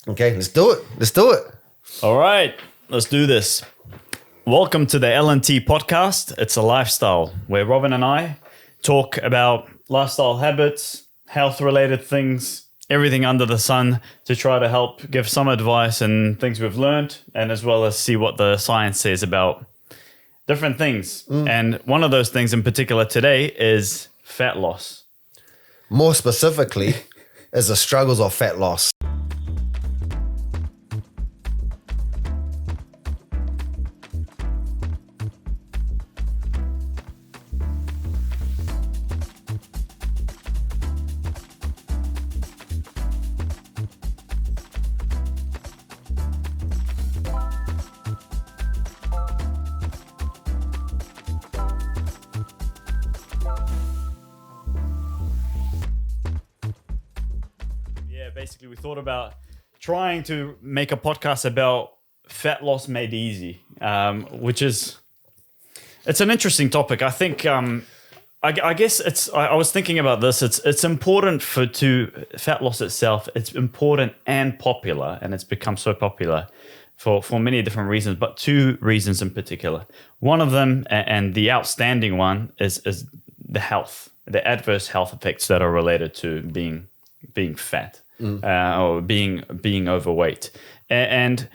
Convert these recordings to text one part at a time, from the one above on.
Okay, let's do it. Let's do it. All right, let's do this. Welcome to the LNT Podcast. It's a lifestyle where Robin and I talk about lifestyle habits, health-related things, everything under the sun to try to help give some advice and things we've learned, and as well as see what the science says about different things. And one of those things in particular today is fat loss. More specifically, is the struggles of fat loss. Basically, we thought about trying to make a podcast about fat loss made easy, which is, it's an interesting topic. I think, I guess I was thinking about this. It's important fat loss itself. It's important and popular, and it's become so popular for many different reasons, but two reasons in particular. One of them, and the outstanding one, is the adverse health effects that are related to being fat. Or being overweight, and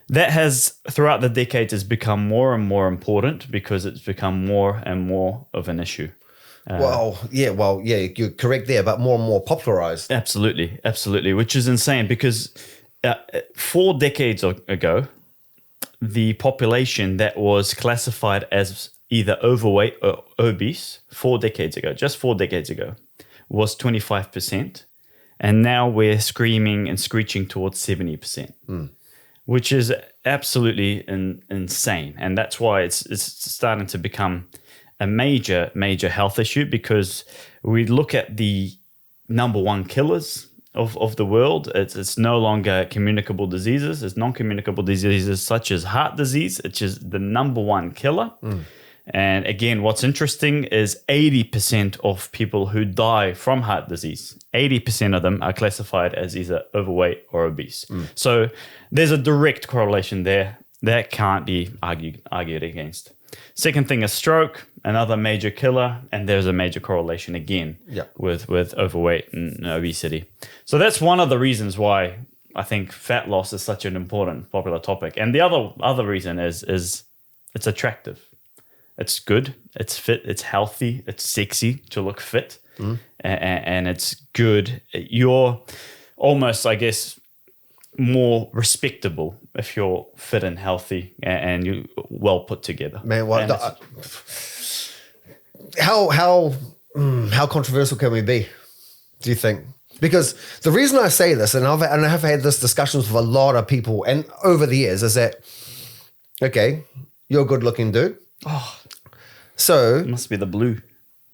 that has throughout the decades has become more and more important because it's become more and more of an issue. You're correct there, but more and more popularized. Absolutely, which is insane because 4 decades ago, the population that was classified as either overweight or obese, 4 decades ago, just 4 decades ago, was 25%. And now we're screaming and screeching towards 70%, which is absolutely insane. And that's why it's starting to become a major health issue, because we look at the number one killers of the world. It's no longer communicable diseases. It's non-communicable diseases such as heart disease, which is the number one killer. And again, what's interesting is 80% of people who die from heart disease, 80% of them are classified as either overweight or obese. So there's a direct correlation there that can't be argued against. Second thing is stroke, another major killer, and there's a major correlation again with overweight and obesity. So that's one of the reasons why I think fat loss is such an important, popular topic. And the other reason is it's attractive. It's good, it's fit, it's healthy, it's sexy to look fit, and it's good. You're almost, I guess, more respectable if you're fit and healthy and you're well put together. Man, how controversial can we be, do you think? Because the reason I say this, and I have had this discussions with a lot of people and over the years, is that, okay, you're a good-looking dude. So it must be the blue.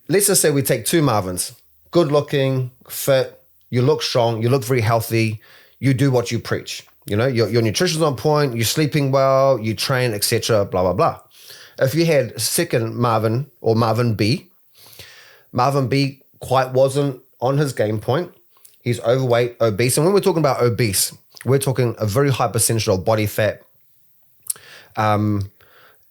Let's just say we take two Marvins, good looking, fit, you look strong, you look very healthy, you do what you preach. You know, your nutrition's on point, you're sleeping well, you train, etc., blah, blah, blah. If you had second Marvin or Marvin B quite wasn't on his game point. He's overweight, obese. And when we're talking about obese, we're talking a very high percentage of body fat.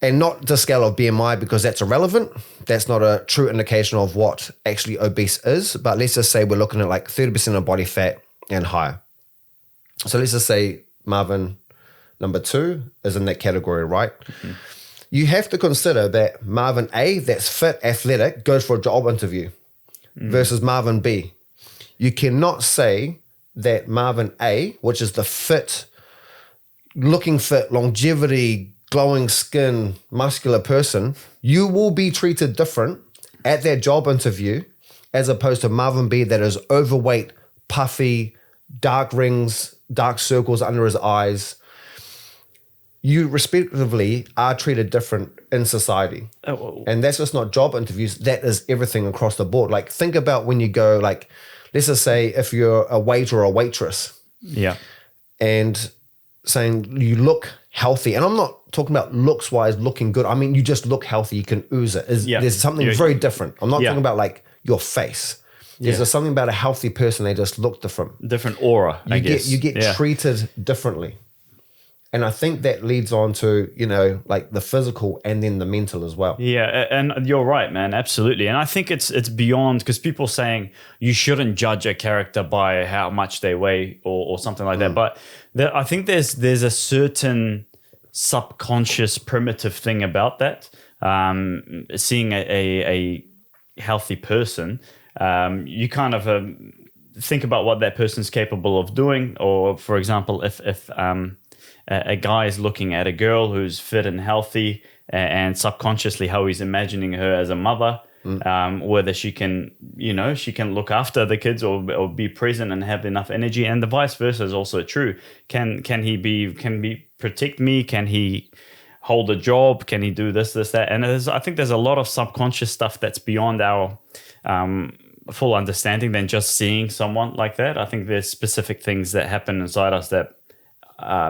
And not the scale of BMI, because that's irrelevant. That's not a true indication of what actually obese is. But let's just say we're looking at like 30% of body fat and higher. So let's just say Marvin number 2 is in that category, right? You have to consider that Marvin A, that's fit, athletic, goes for a job interview versus Marvin B. You cannot say that Marvin A, which is the fit, looking fit, longevity, glowing skin, muscular person, you will be treated different at that job interview as opposed to Marvin B that is overweight, puffy, dark rings, dark circles under his eyes. You respectively are treated different in society. And that's just not job interviews, that is everything across the board. Like think about when you go, like, let's just say if you're a waiter or a waitress. And saying you look healthy, and I'm not talking about looks wise looking good. I mean, you just look healthy, you can ooze it. There's something very different. I'm not talking about like your face. There's something about a healthy person, they just look different. Different aura, I guess. You get treated differently. And I think that leads on to, like the physical and then the mental as well. Yeah, and you're right, man. Absolutely. And I think it's beyond, because people saying you shouldn't judge a character by how much they weigh or something like that. But I think there's a certain subconscious primitive thing about that. Seeing a healthy person, you kind of think about what that person's capable of doing. Or, for example, if a guy is looking at a girl who's fit and healthy, and subconsciously how he's imagining her as a mother, whether she can look after the kids or be present and have enough energy, and the vice versa is also true. Can he protect me? Can he hold a job? Can he do this, that? And I think there's a lot of subconscious stuff that's beyond our full understanding than just seeing someone like that. I think there's specific things that happen inside us that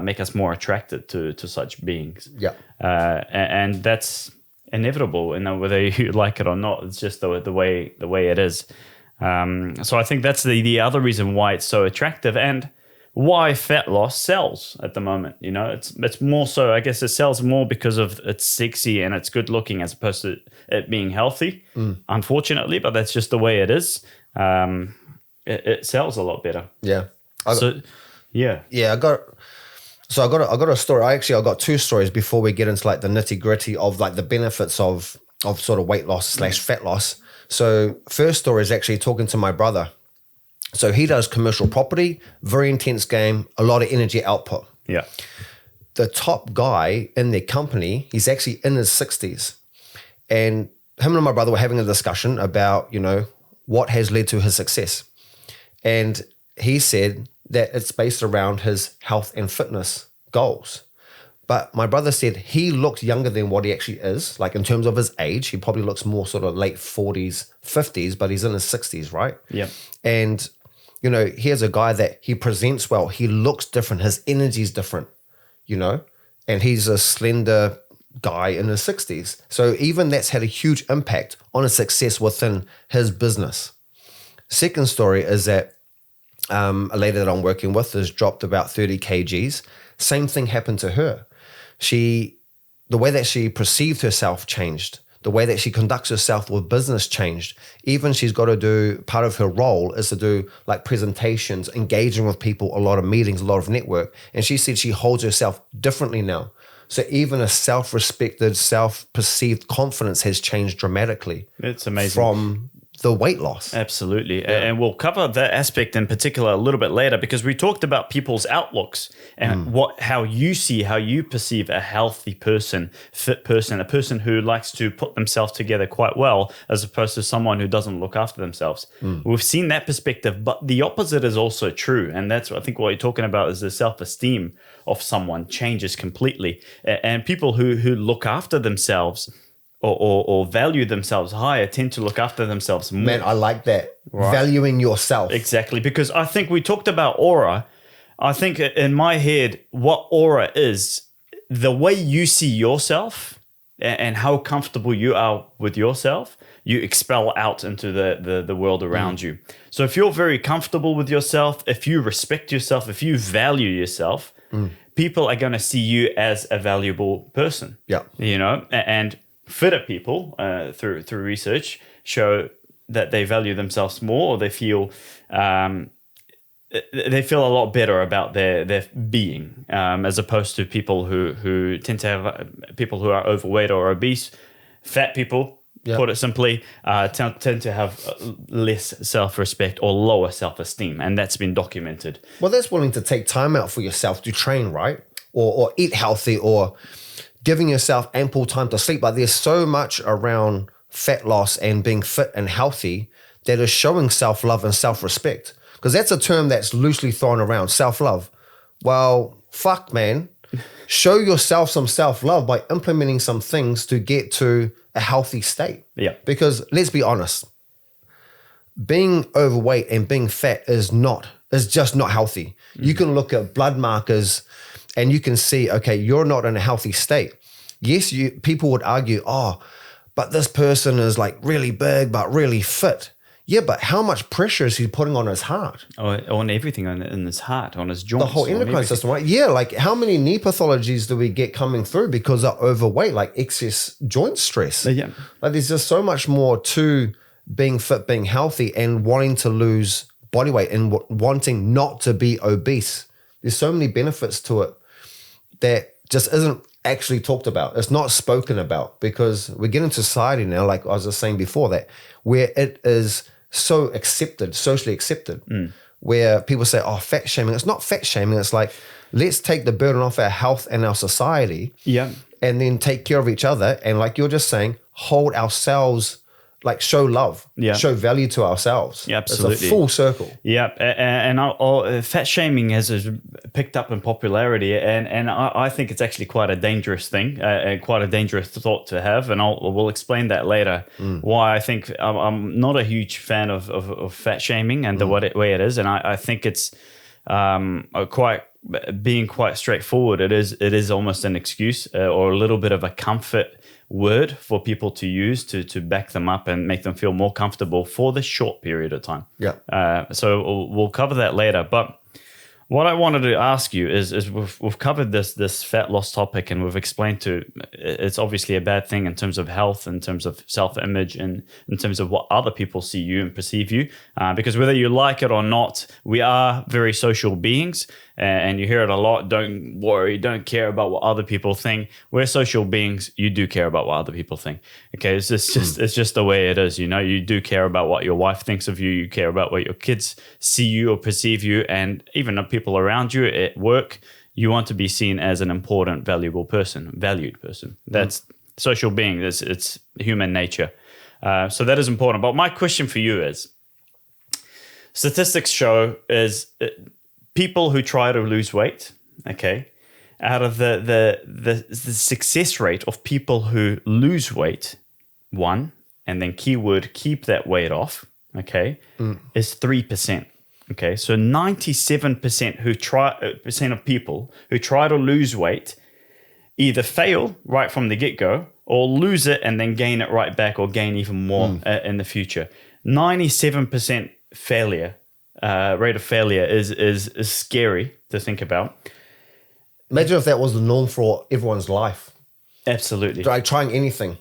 make us more attracted to such beings. Yeah. And that's inevitable, whether you like it or not. It's just the way it is. So I think that's the other reason why it's so attractive, and why fat loss sells at the moment. It's more so, I guess it sells more because of it's sexy and it's good looking, as opposed to it being healthy, unfortunately, but that's just the way it is. It sells a lot better. Yeah. Yeah, I got a story. I got two stories before we get into like the nitty gritty of like the benefits of sort of weight loss / fat loss. So first story is actually talking to my brother. So he does commercial property, very intense game, a lot of energy output. Yeah. The top guy in their company, he's actually in his 60s. And him and my brother were having a discussion about, what has led to his success. And he said that it's based around his health and fitness goals. But my brother said he looked younger than what he actually is. Like in terms of his age, he probably looks more sort of late 40s, 50s, but he's in his 60s, right? Yeah. And, here's a guy that he presents well. He looks different. His energy's different, and he's a slender guy in his 60s. So even that's had a huge impact on his success within his business. Second story is that a lady that I'm working with has dropped about 30 kgs. Same thing happened to her. The way that she perceived herself changed. The way that she conducts herself with business changed. Even she's got to do, part of her role is to do like presentations, engaging with people, a lot of meetings, a lot of network. And she said she holds herself differently now. So even a self-respected, self-perceived confidence has changed dramatically. It's amazing. From the weight loss. Absolutely. Yeah. And we'll cover that aspect in particular a little bit later, because we talked about people's outlooks and how you perceive a healthy person, fit person, a person who likes to put themselves together quite well, as opposed to someone who doesn't look after themselves. We've seen that perspective, but the opposite is also true. And that's, I think, what you're talking about is the self-esteem of someone changes completely. And people who look after themselves or value themselves higher tend to look after themselves more. Man, I like that. Right. Valuing yourself. Exactly. Because I think we talked about aura. I think in my head, what aura is, the way you see yourself and how comfortable you are with yourself, you expel out into the world around you. So if you're very comfortable with yourself, if you respect yourself, if you value yourself, people are going to see you as a valuable person. Yeah. And fitter people, through research, show that they value themselves more, or they feel a lot better about their being, as opposed to people who tend to have people who are overweight or obese. Fat people, put it simply, tend to have less self-respect or lower self-esteem, and that's been documented. Well, that's willing to take time out for yourself to train, right? Or eat healthy, or giving yourself ample time to sleep. But there's so much around fat loss and being fit and healthy that is showing self-love and self-respect. Because that's a term that's loosely thrown around, self-love. Well, fuck, man. Show yourself some self-love by implementing some things to get to a healthy state. Yeah. Because let's be honest, being overweight and being fat is just not healthy. You can look at blood markers and you can see, okay, you're not in a healthy state. Yes, people would argue, but this person is like really big, but really fit. Yeah, but how much pressure is he putting on his heart? On everything, in his heart, on his joints. The whole endocrine system, right? Yeah, like how many knee pathologies do we get coming through because they're overweight, like excess joint stress? Yeah. Like there's just so much more to being fit, being healthy, and wanting to lose body weight and wanting not to be obese. There's so many benefits to it that just isn't actually talked about. It's not spoken about because we get into society now, like I was just saying before, that where it is so accepted, socially accepted, where people say, oh, fat shaming. It's not fat shaming. It's like, let's take the burden off our health and our society and then take care of each other. And like you're just saying, hold ourselves, like show love, show value to ourselves. Yeah, absolutely. It's a full circle. Yeah, and fat shaming has picked up in popularity, and I think it's actually quite a dangerous thing, quite a dangerous thought to have, and we'll explain that later. Why I think I'm not a huge fan of fat shaming and the way it is, and I think it's being quite straightforward. It is almost an excuse or a little bit of a comfort word for people to use to back them up and make them feel more comfortable for the short period of time. So we'll cover that later. But what I wanted to ask you is we've covered this fat loss topic, and we've explained it's obviously a bad thing in terms of health, in terms of self-image, and in terms of what other people see you and perceive you. Because whether you like it or not, we are very social beings, and you hear it a lot. Don't worry, don't care about what other people think. We're social beings. You do care about what other people think. Okay, it's just the way it is. You do care about what your wife thinks of you. You care about what your kids see you or perceive you, and even the people around you at work. You want to be seen as an important, valued person. That's social being. It's human nature. So that is important. But my question for you is, statistics show is people who try to lose weight, okay, out of the success rate of people who lose weight, and then keyword keep that weight off, okay, is 3%. Okay, so 97% of people who try to lose weight either fail right from the get-go or lose it and then gain it right back or gain even more in the future. 97% failure, rate of failure is scary to think about. Imagine if that was the norm for everyone's life. Absolutely. Like trying anything.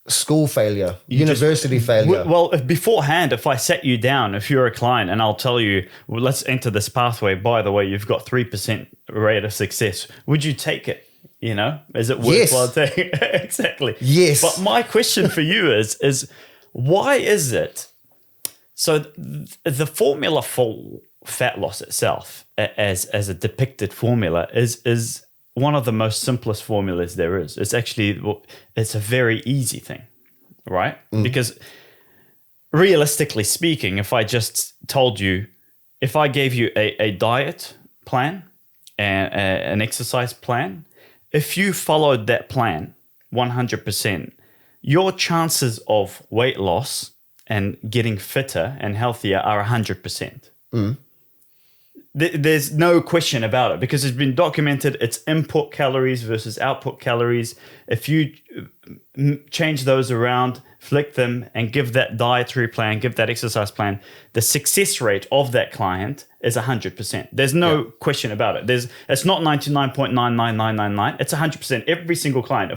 School failure, university failure. Well, beforehand, if I sat you down, if you're a client, and I'll tell you, well, let's enter this pathway. By the way, you've got 3% rate of success. Would you take it? Is it worthwhile taking? Exactly. Yes. But my question for you is why is it? So the formula for fat loss itself, as a depicted formula, is one of the most simplest formulas there is. It's a very easy thing, right? Because realistically speaking, if I just told you, if I gave you a diet plan and an exercise plan, if you followed that plan 100%, your chances of weight loss and getting fitter and healthier are 100%. There's no question about it because it's been documented. It's input calories versus output calories. If you change those around, flick them, and give that dietary plan, give that exercise plan, the success rate of that client is 100%. There's no question about it. It's not 99.99999. It's 100%. Every single client.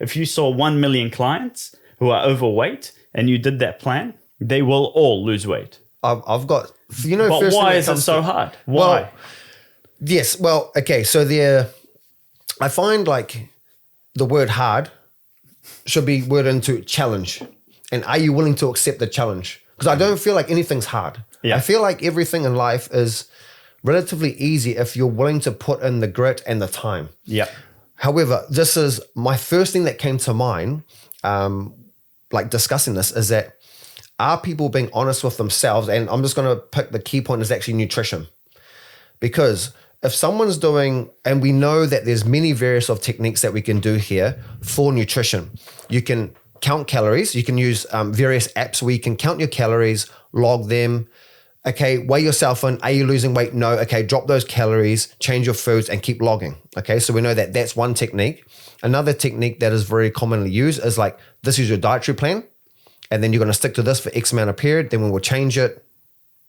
If you saw 1 million clients who are overweight and you did that plan, they will all lose weight. I've got, but why is it so hard? Why? Well, yes. Well, okay. So I find like the word hard should be worded into challenge. And are you willing to accept the challenge? Because I don't feel like anything's hard. Yeah. I feel like everything in life is relatively easy if you're willing to put in the grit and the time. Yeah. However, this is my first thing that came to mind, like discussing this, is that are people being honest with themselves? And I'm just going to pick the key point is actually nutrition. Because if someone's doing, and we know that there's many various of techniques that we can do here for nutrition. You can count calories. You can use various apps where you can count your calories, log them. Okay, weigh yourself in. Are you losing weight? No. Okay, drop those calories, change your foods, and keep logging. Okay, so we know that that's one technique. Another technique that is very commonly used is like, this is your dietary plan. and then you're going to stick to this for X amount of period, then we will change it,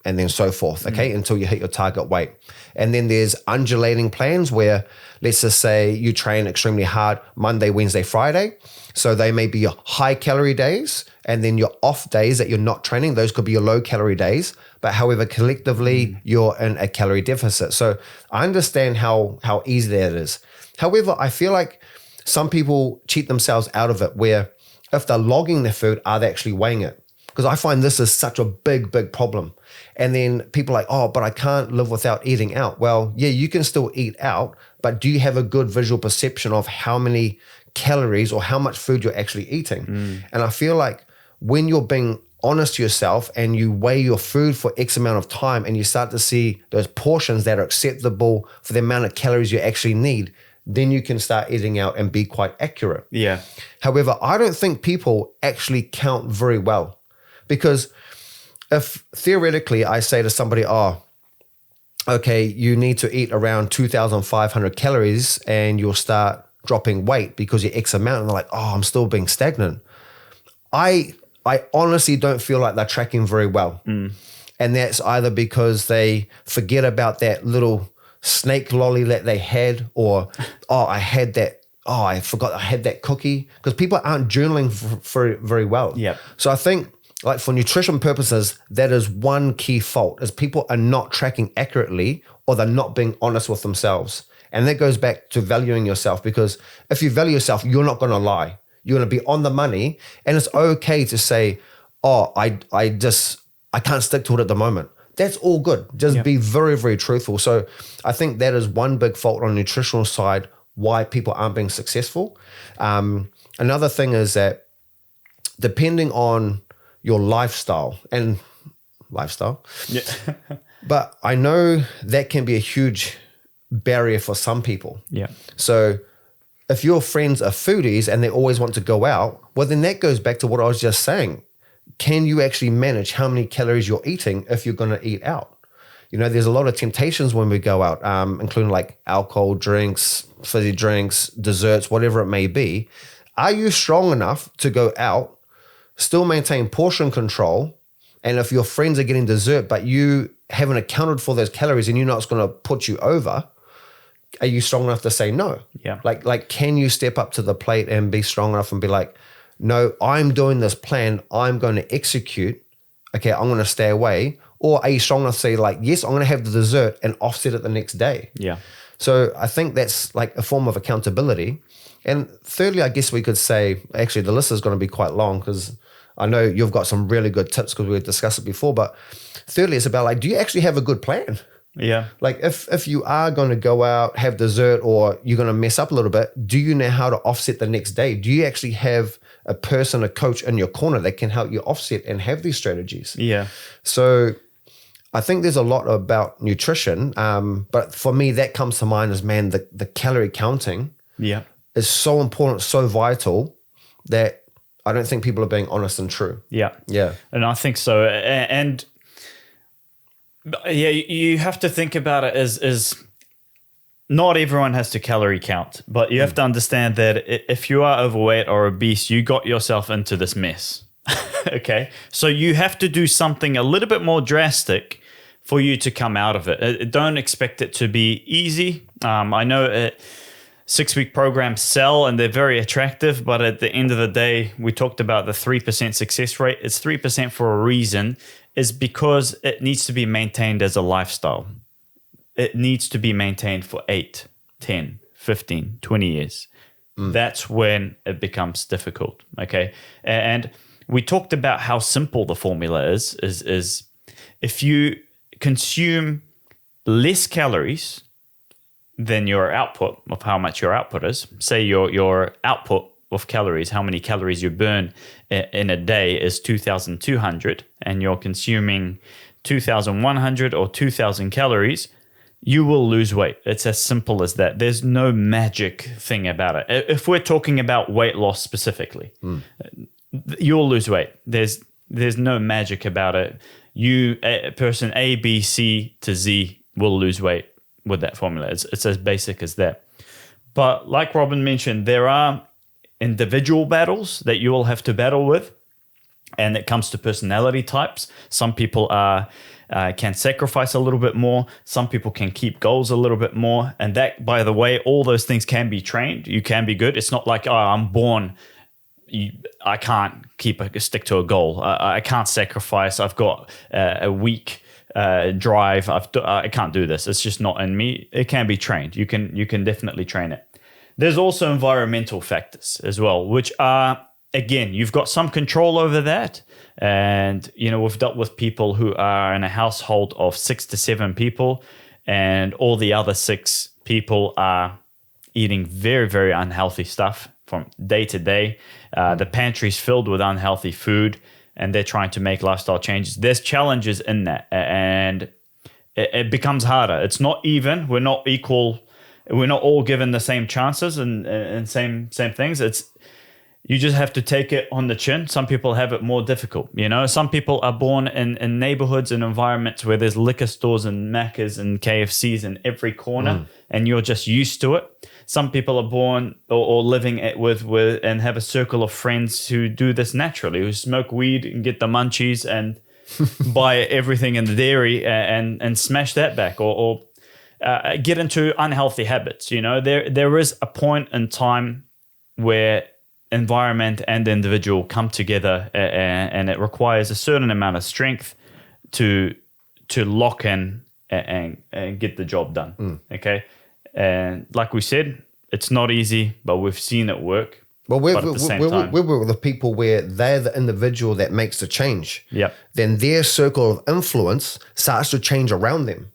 and then so forth, okay, until you hit your target weight. And then there's undulating plans where, let's just say you train extremely hard Monday, Wednesday, Friday. So they may be your high calorie days, and then your off days that you're not training, those could be your low calorie days. But however, collectively, you're in a calorie deficit. So I understand how easy that is. However, I feel like some people cheat themselves out of it, where if they're logging their food, are they actually weighing it? Because I find this is such a big problem. And then people are like, oh, but I can't live without eating out. Well, yeah, you can still eat out, but do you have a good visual perception of how many calories or how much food you're actually eating? And I feel like when you're being honest to yourself and you weigh your food for X amount of time and you start to see those portions that are acceptable for the amount of calories you actually need, then you can start eating out and be quite accurate. Yeah. However, I don't think people actually count very well. Because if theoretically I say to somebody, oh, okay, you need to eat around 2,500 calories and you'll start dropping weight because you're X amount, and they're like, oh, I'm still being stagnant. I honestly don't feel like they're tracking very well. And that's either because they forget about that little snake lolly that they had, or, I forgot I had that cookie. Because people aren't journaling very well. Yep. So I think, like, for nutrition purposes, that is one key fault, is people are not tracking accurately, or they're not being honest with themselves. And that goes back to valuing yourself, because if you value yourself, you're not going to lie. You're going to be on the money, and it's okay to say, oh, I can't stick to it at the moment. That's all good. Just be very, very truthful. So I think that is one big fault on the nutritional side, why people aren't being successful. Another thing is that depending on your lifestyle, Yeah. but I know that can be a huge barrier for some people. Yeah. So if your friends are foodies and they always want to go out, well, then that goes back to what I was just saying. Can you actually manage how many calories you're eating if you're going to eat out? You know, there's a lot of temptations when we go out, including like alcohol, drinks, fizzy drinks, desserts, whatever it may be. Are you strong enough to go out, still maintain portion control, and if your friends are getting dessert but you haven't accounted for those calories and you know it's going to put you over, are you strong enough to say no? Yeah. Like, can you step up to the plate and be strong enough and be like, no, I'm doing this plan, I'm going to execute, okay, I'm going to stay away? Or are you strong enough to say, like, yes, I'm going to have the dessert and offset it the next day? Yeah. So I think that's like a form of accountability. And thirdly, I guess we could say, actually, the list is going to be quite long, because I know you've got some really good tips because we've discussed it before. But thirdly, it's about, like, do you actually have a good plan? Yeah. Like, if you are going to go out, have dessert, or you're going to mess up a little bit, do you know how to offset the next day? Do you actually have a person, a coach in your corner that can help you offset and have these strategies? Yeah. So I think there's a lot about nutrition. But for me, that comes to mind as, man, the calorie counting is so important, so vital, that I don't think people are being honest and true. Yeah. Yeah. And I think so. And yeah, you have to think about it as not everyone has to calorie count, but you have to understand that if you are overweight or obese, you got yourself into this mess. Okay. So you have to do something a little bit more drastic for you to come out of it. Don't expect it to be easy. I know 6-week programs sell and they're very attractive, but at the end of the day, we talked about the 3% success rate. It's 3% for a reason, is because it needs to be maintained as a lifestyle. It needs to be maintained for 8, 10, 15, 20 years. That's when it becomes difficult, okay? And we talked about how simple the formula is if you consume less calories than your output of how much your output is, say your output of calories, how many calories you burn in a day is 2,200, and you're consuming 2,100 or 2,000 calories, you will lose weight. It's as simple as that. There's no magic thing about it. If we're talking about weight loss specifically, you'll lose weight. There's no magic about it. Person A, B, C to Z will lose weight with that formula. It's as basic as that. But like Robin mentioned, there are individual battles that you will have to battle with. And it comes to personality types. Some people can sacrifice a little bit more. Some people can keep goals a little bit more. And that, by the way, all those things can be trained. You can be good. It's not like, oh, I'm born, I can't stick to a goal. I can't sacrifice. I've got a weak drive. I can't do this. It's just not in me. It can be trained. You can definitely train it. There's also environmental factors as well, which are, again, you've got some control over that. And, we've dealt with people who are in a household of 6 to 7 people, and all the other 6 people are eating very, very unhealthy stuff from day to day. The pantry's filled with unhealthy food, and they're trying to make lifestyle changes. There's challenges in that, and it becomes harder. It's not even. We're not equal. We're not all given the same chances and same things. You just have to take it on the chin. Some people have it more difficult. Some people are born in neighborhoods and environments where there's liquor stores and Maccas and KFCs in every corner, and you're just used to it. Some people are born or living with and have a circle of friends who do this naturally, who smoke weed and get the munchies and buy everything in the dairy and smash that back, or get into unhealthy habits. There is a point in time where environment and the individual come together, and it requires a certain amount of strength to lock in and get the job done. Okay. And like we said, it's not easy, but we've seen it work. Well, we're the people where they're the individual that makes the change. Yep. Then their circle of influence starts to change around them.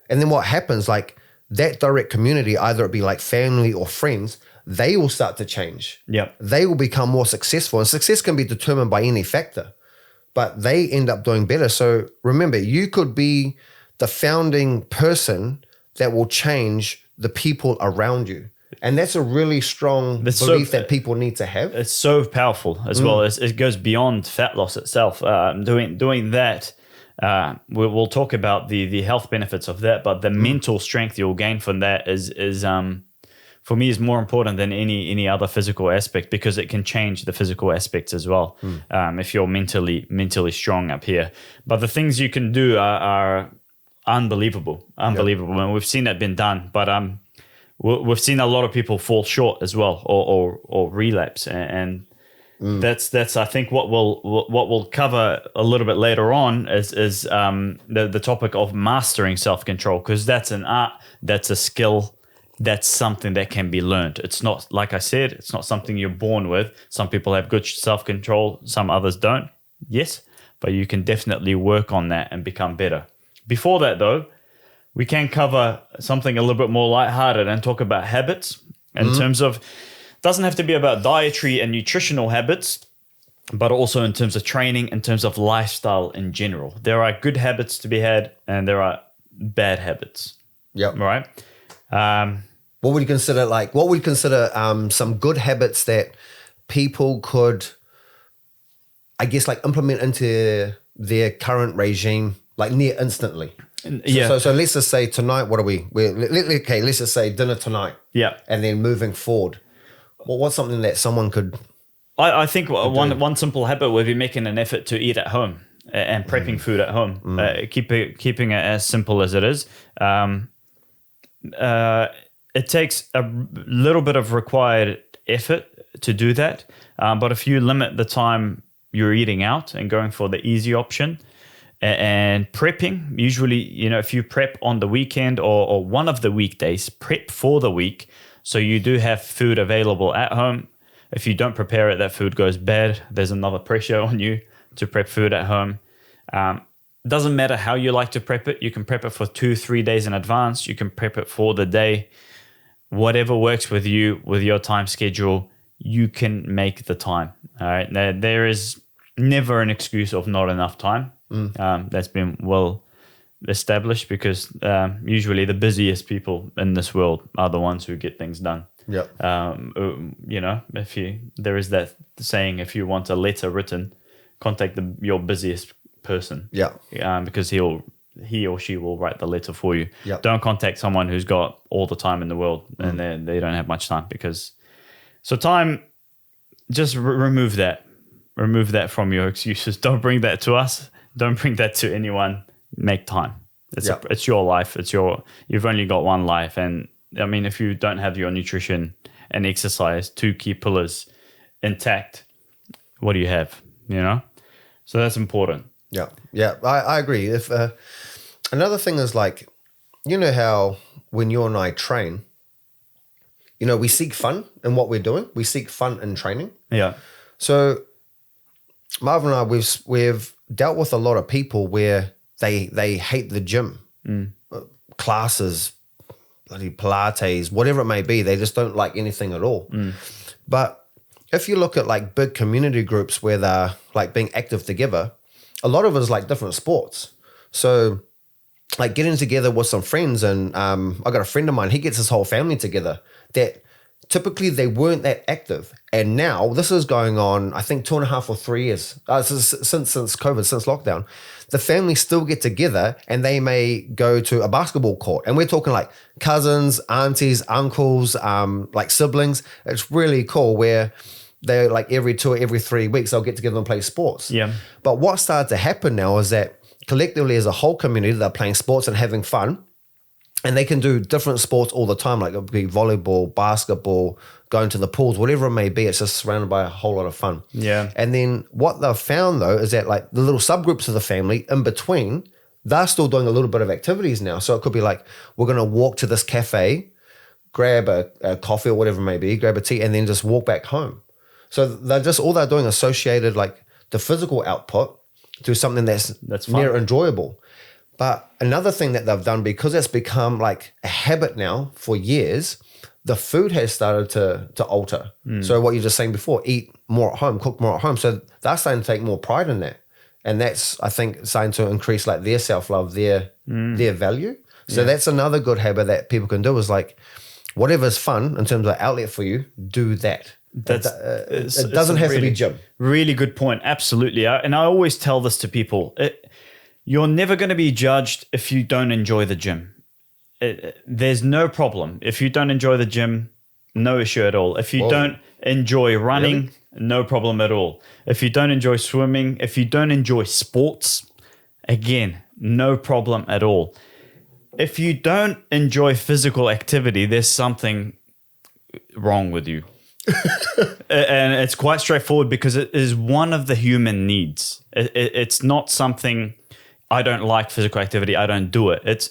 And then what happens, like that direct community, either it be like family or friends, they will start to change. Yep. They will become more successful. And success can be determined by any factor, but they end up doing better. So remember, you could be the founding person that will change the people around you. And that's a really strong belief that people need to have. It's so powerful as well. It goes beyond fat loss itself. Doing that, we'll talk about the health benefits of that, but the mental strength you'll gain from that is for me is more important than any other physical aspect, because it can change the physical aspects as well. If you're mentally strong up here. But the things you can do are unbelievable. Yep. And we've seen it been done, but we've seen a lot of people fall short as well, or relapse, and that's I think what we'll cover a little bit later on is the topic of mastering self-control, because that's an art, that's a skill, that's something that can be learned. It's not, like I said, it's not something you're born with. Some people have good self-control, some others don't. Yes, but you can definitely work on that and become better. Before that, though, we can cover something a little bit more lighthearted and talk about habits in terms of, doesn't have to be about dietary and nutritional habits, but also in terms of training, in terms of lifestyle in general. There are good habits to be had, and there are bad habits. Yep. Right? What would you consider some good habits that people could, I guess, like implement into their current regime, like near instantly? So let's just say tonight, what are we? Let's just say dinner tonight. Yeah. And then moving forward, what's something that someone could? I think one simple habit would be making an effort to eat at home and prepping food at home. Keeping it as simple as it is. It takes a little bit of required effort to do that, but if you limit the time you're eating out and going for the easy option, and prepping, usually, if you prep on the weekend or one of the weekdays, prep for the week, so you do have food available at home. If you don't prepare it, that food goes bad. There's another pressure on you to prep food at home. Doesn't matter how you like to prep it. You can prep it for 2-3 days in advance. You can prep it for the day. Whatever works with you, with your time schedule, you can make the time. All right. There is never an excuse of not enough time. That's been well established, because usually the busiest people in this world are the ones who get things done. Yep. There is that saying, if you want a letter written, contact your busiest person. Yeah. Because he or she will write the letter for you. Yep. Don't contact someone who's got all the time in the world and they don't have much time, because time, just remove that. Remove that from your excuses. Don't bring that to us. Don't bring that to anyone. Make time. It's your life. You've only got one life. And I mean, if you don't have your nutrition and exercise, 2 key pillars intact, what do you have? So that's important. Yeah, I agree. If another thing is like, how when you and I train, we seek fun in what we're doing. We seek fun in training. Yeah. So Marvin and I, we've dealt with a lot of people where they hate the gym, classes, bloody Pilates, whatever it may be. They just don't like anything at all. But if you look at like big community groups where they're like being active together, a lot of it is like different sports. So like getting together with some friends, and I got a friend of mine, he gets his whole family together that typically they weren't that active. And now this is going on, I think 2.5 or 3 years, since COVID, since lockdown. The family still get together and they may go to a basketball court. And we're talking like cousins, aunties, uncles, like siblings. It's really cool where they're like every 2 or every 3 weeks, they'll get together and play sports. Yeah. But what started to happen now is that collectively as a whole community, they're playing sports and having fun. And they can do different sports all the time, like it would be volleyball, basketball, going to the pools, whatever it may be. It's just surrounded by a whole lot of fun. Yeah. And then what they've found, though, is that like the little subgroups of the family in between, they're still doing a little bit of activities now. So it could be like, we're going to walk to this cafe, grab a coffee or whatever it may be, grab a tea, and then just walk back home. So all they're doing associated like the physical output to something that's near enjoyable. But another thing that they've done, because it's become like a habit now for years, the food has started to alter. So what you're just saying before, eat more at home, cook more at home. So they're starting to take more pride in that. And that's, I think, starting to increase like their self-love, their value. So that's another good habit that people can do is like, whatever's fun in terms of outlet for you, do that. It doesn't have to be gym. Really good point. Absolutely. And I always tell this to people. You're never going to be judged if you don't enjoy the gym. There's no problem. If you don't enjoy the gym, no issue at all. If you don't enjoy running, no problem at all. If you don't enjoy swimming, if you don't enjoy sports, again, no problem at all. If you don't enjoy physical activity, there's something wrong with you. And it's quite straightforward because it is one of the human needs. It's not something... I don't like physical activity, I don't do it.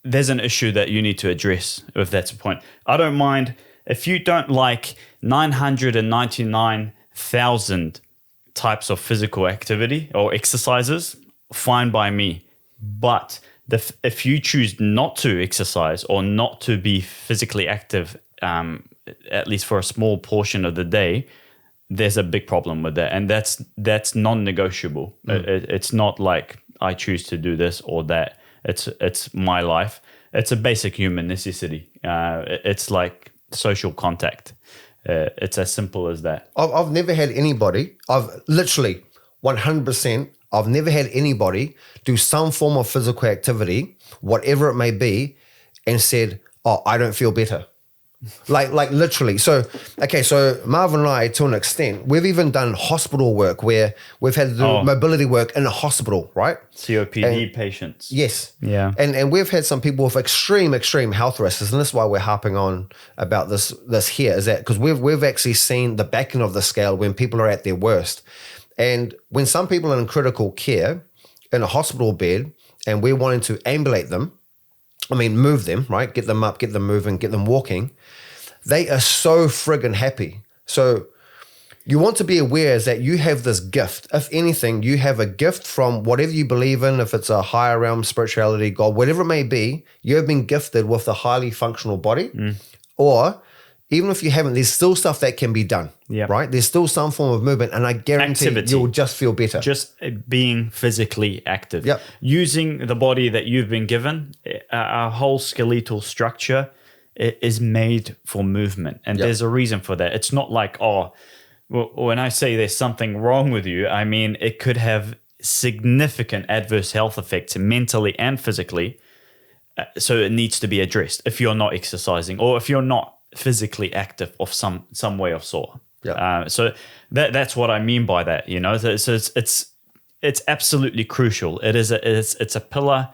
There's an issue that you need to address, if that's the point. I don't mind if you don't like 999,000 types of physical activity or exercises, fine by me. But if you choose not to exercise or not to be physically active, at least for a small portion of the day, there's a big problem with that. And that's non-negotiable. It's not like I choose to do this or that. It's my life. It's a basic human necessity. It's like social contact. It's as simple as that. I've never had anybody, I've literally 100%, I've never had anybody do some form of physical activity, whatever it may be, and said, oh, I don't feel better. Like literally. So Marvin and I, to an extent, we've even done hospital work where we've had to do mobility work in a hospital, right? COPD patients. Yes. Yeah. And we've had some people with extreme health risks, and this is why we're harping on about this here, is that because we've actually seen the back end of the scale when people are at their worst. And when some people are in critical care in a hospital bed and we're wanting to ambulate them, move them, right? Get them up, get them moving, get them walking. They are so friggin' happy. So you want to be aware is that you have this gift. If anything, you have a gift from whatever you believe in, if it's a higher realm, spirituality, God, whatever it may be, you have been gifted with a highly functional body. Or even if you haven't, there's still stuff that can be done, right? There's still some form of movement, and I guarantee you'll just feel better. Just being physically active. Yep. Using the body that you've been given, our whole skeletal structure is made for movement. And there's a reason for that. It's not like, when I say there's something wrong with you, I mean, it could have significant adverse health effects mentally and physically. So it needs to be addressed if you're not exercising or if you're not physically active of some way of sort. Yeah. So that's what I mean by that. So it's absolutely crucial. It's a pillar,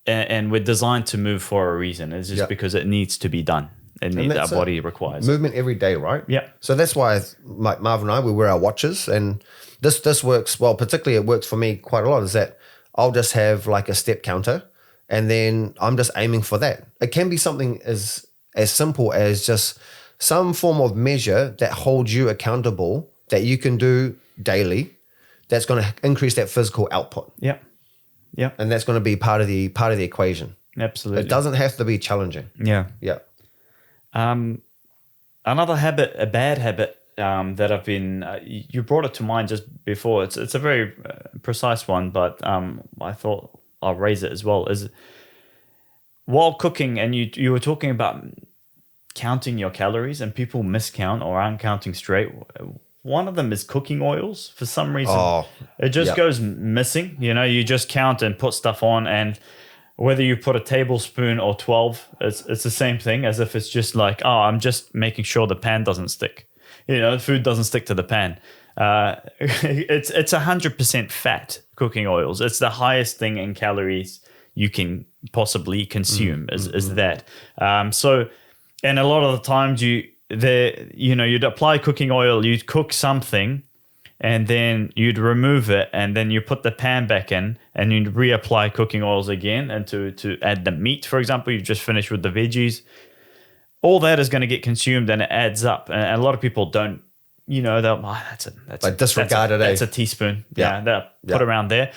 and we're designed to move for a reason. It's just because it needs to be done. Our body requires movement every day, right? Yeah. So that's why, like Marvin and I, we wear our watches, and this works well. Particularly, it works for me quite a lot. Is that I'll just have like a step counter, and then I'm just aiming for that. It can be something as simple as just some form of measure that holds you accountable that you can do daily. That's going to increase that physical output. Yeah. Yeah. And that's going to be part of the equation. Absolutely. It doesn't have to be challenging. Yeah. Yeah. Another habit, a bad habit that I've been, you brought it to mind just before. It's a very precise one, but I thought I'll raise it as well. Is while cooking, and you were talking about counting your calories, and people miscount or aren't counting straight. One of them is cooking oils. For some reason, it just goes missing. You just count and put stuff on, and whether you put a tablespoon or 12, it's the same thing, as if it's just like, I'm just making sure the pan doesn't stick. The food doesn't stick to the pan. It's 100% fat, cooking oils. It's the highest thing in calories you can possibly consume is that. And a lot of the times you'd apply cooking oil, you'd cook something, and then you'd remove it, and then you put the pan back in, and you'd reapply cooking oils again, and to add the meat, for example, you've just finished with the veggies. All that is going to get consumed, and it adds up. And a lot of people don't, that's a teaspoon. Put around there.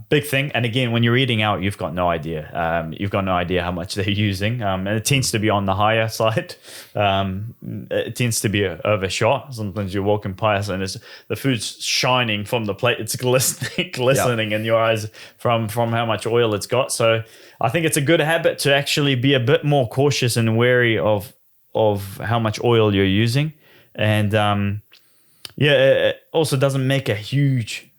Big thing. And again, when you're eating out, you've got no idea. You've got no idea how much they're using. And it tends to be on the higher side. It tends to be overshot. Sometimes you're walking past and the food's shining from the plate. It's glistening in your eyes from how much oil it's got. So I think it's a good habit to actually be a bit more cautious and wary of how much oil you're using. And it also doesn't make a huge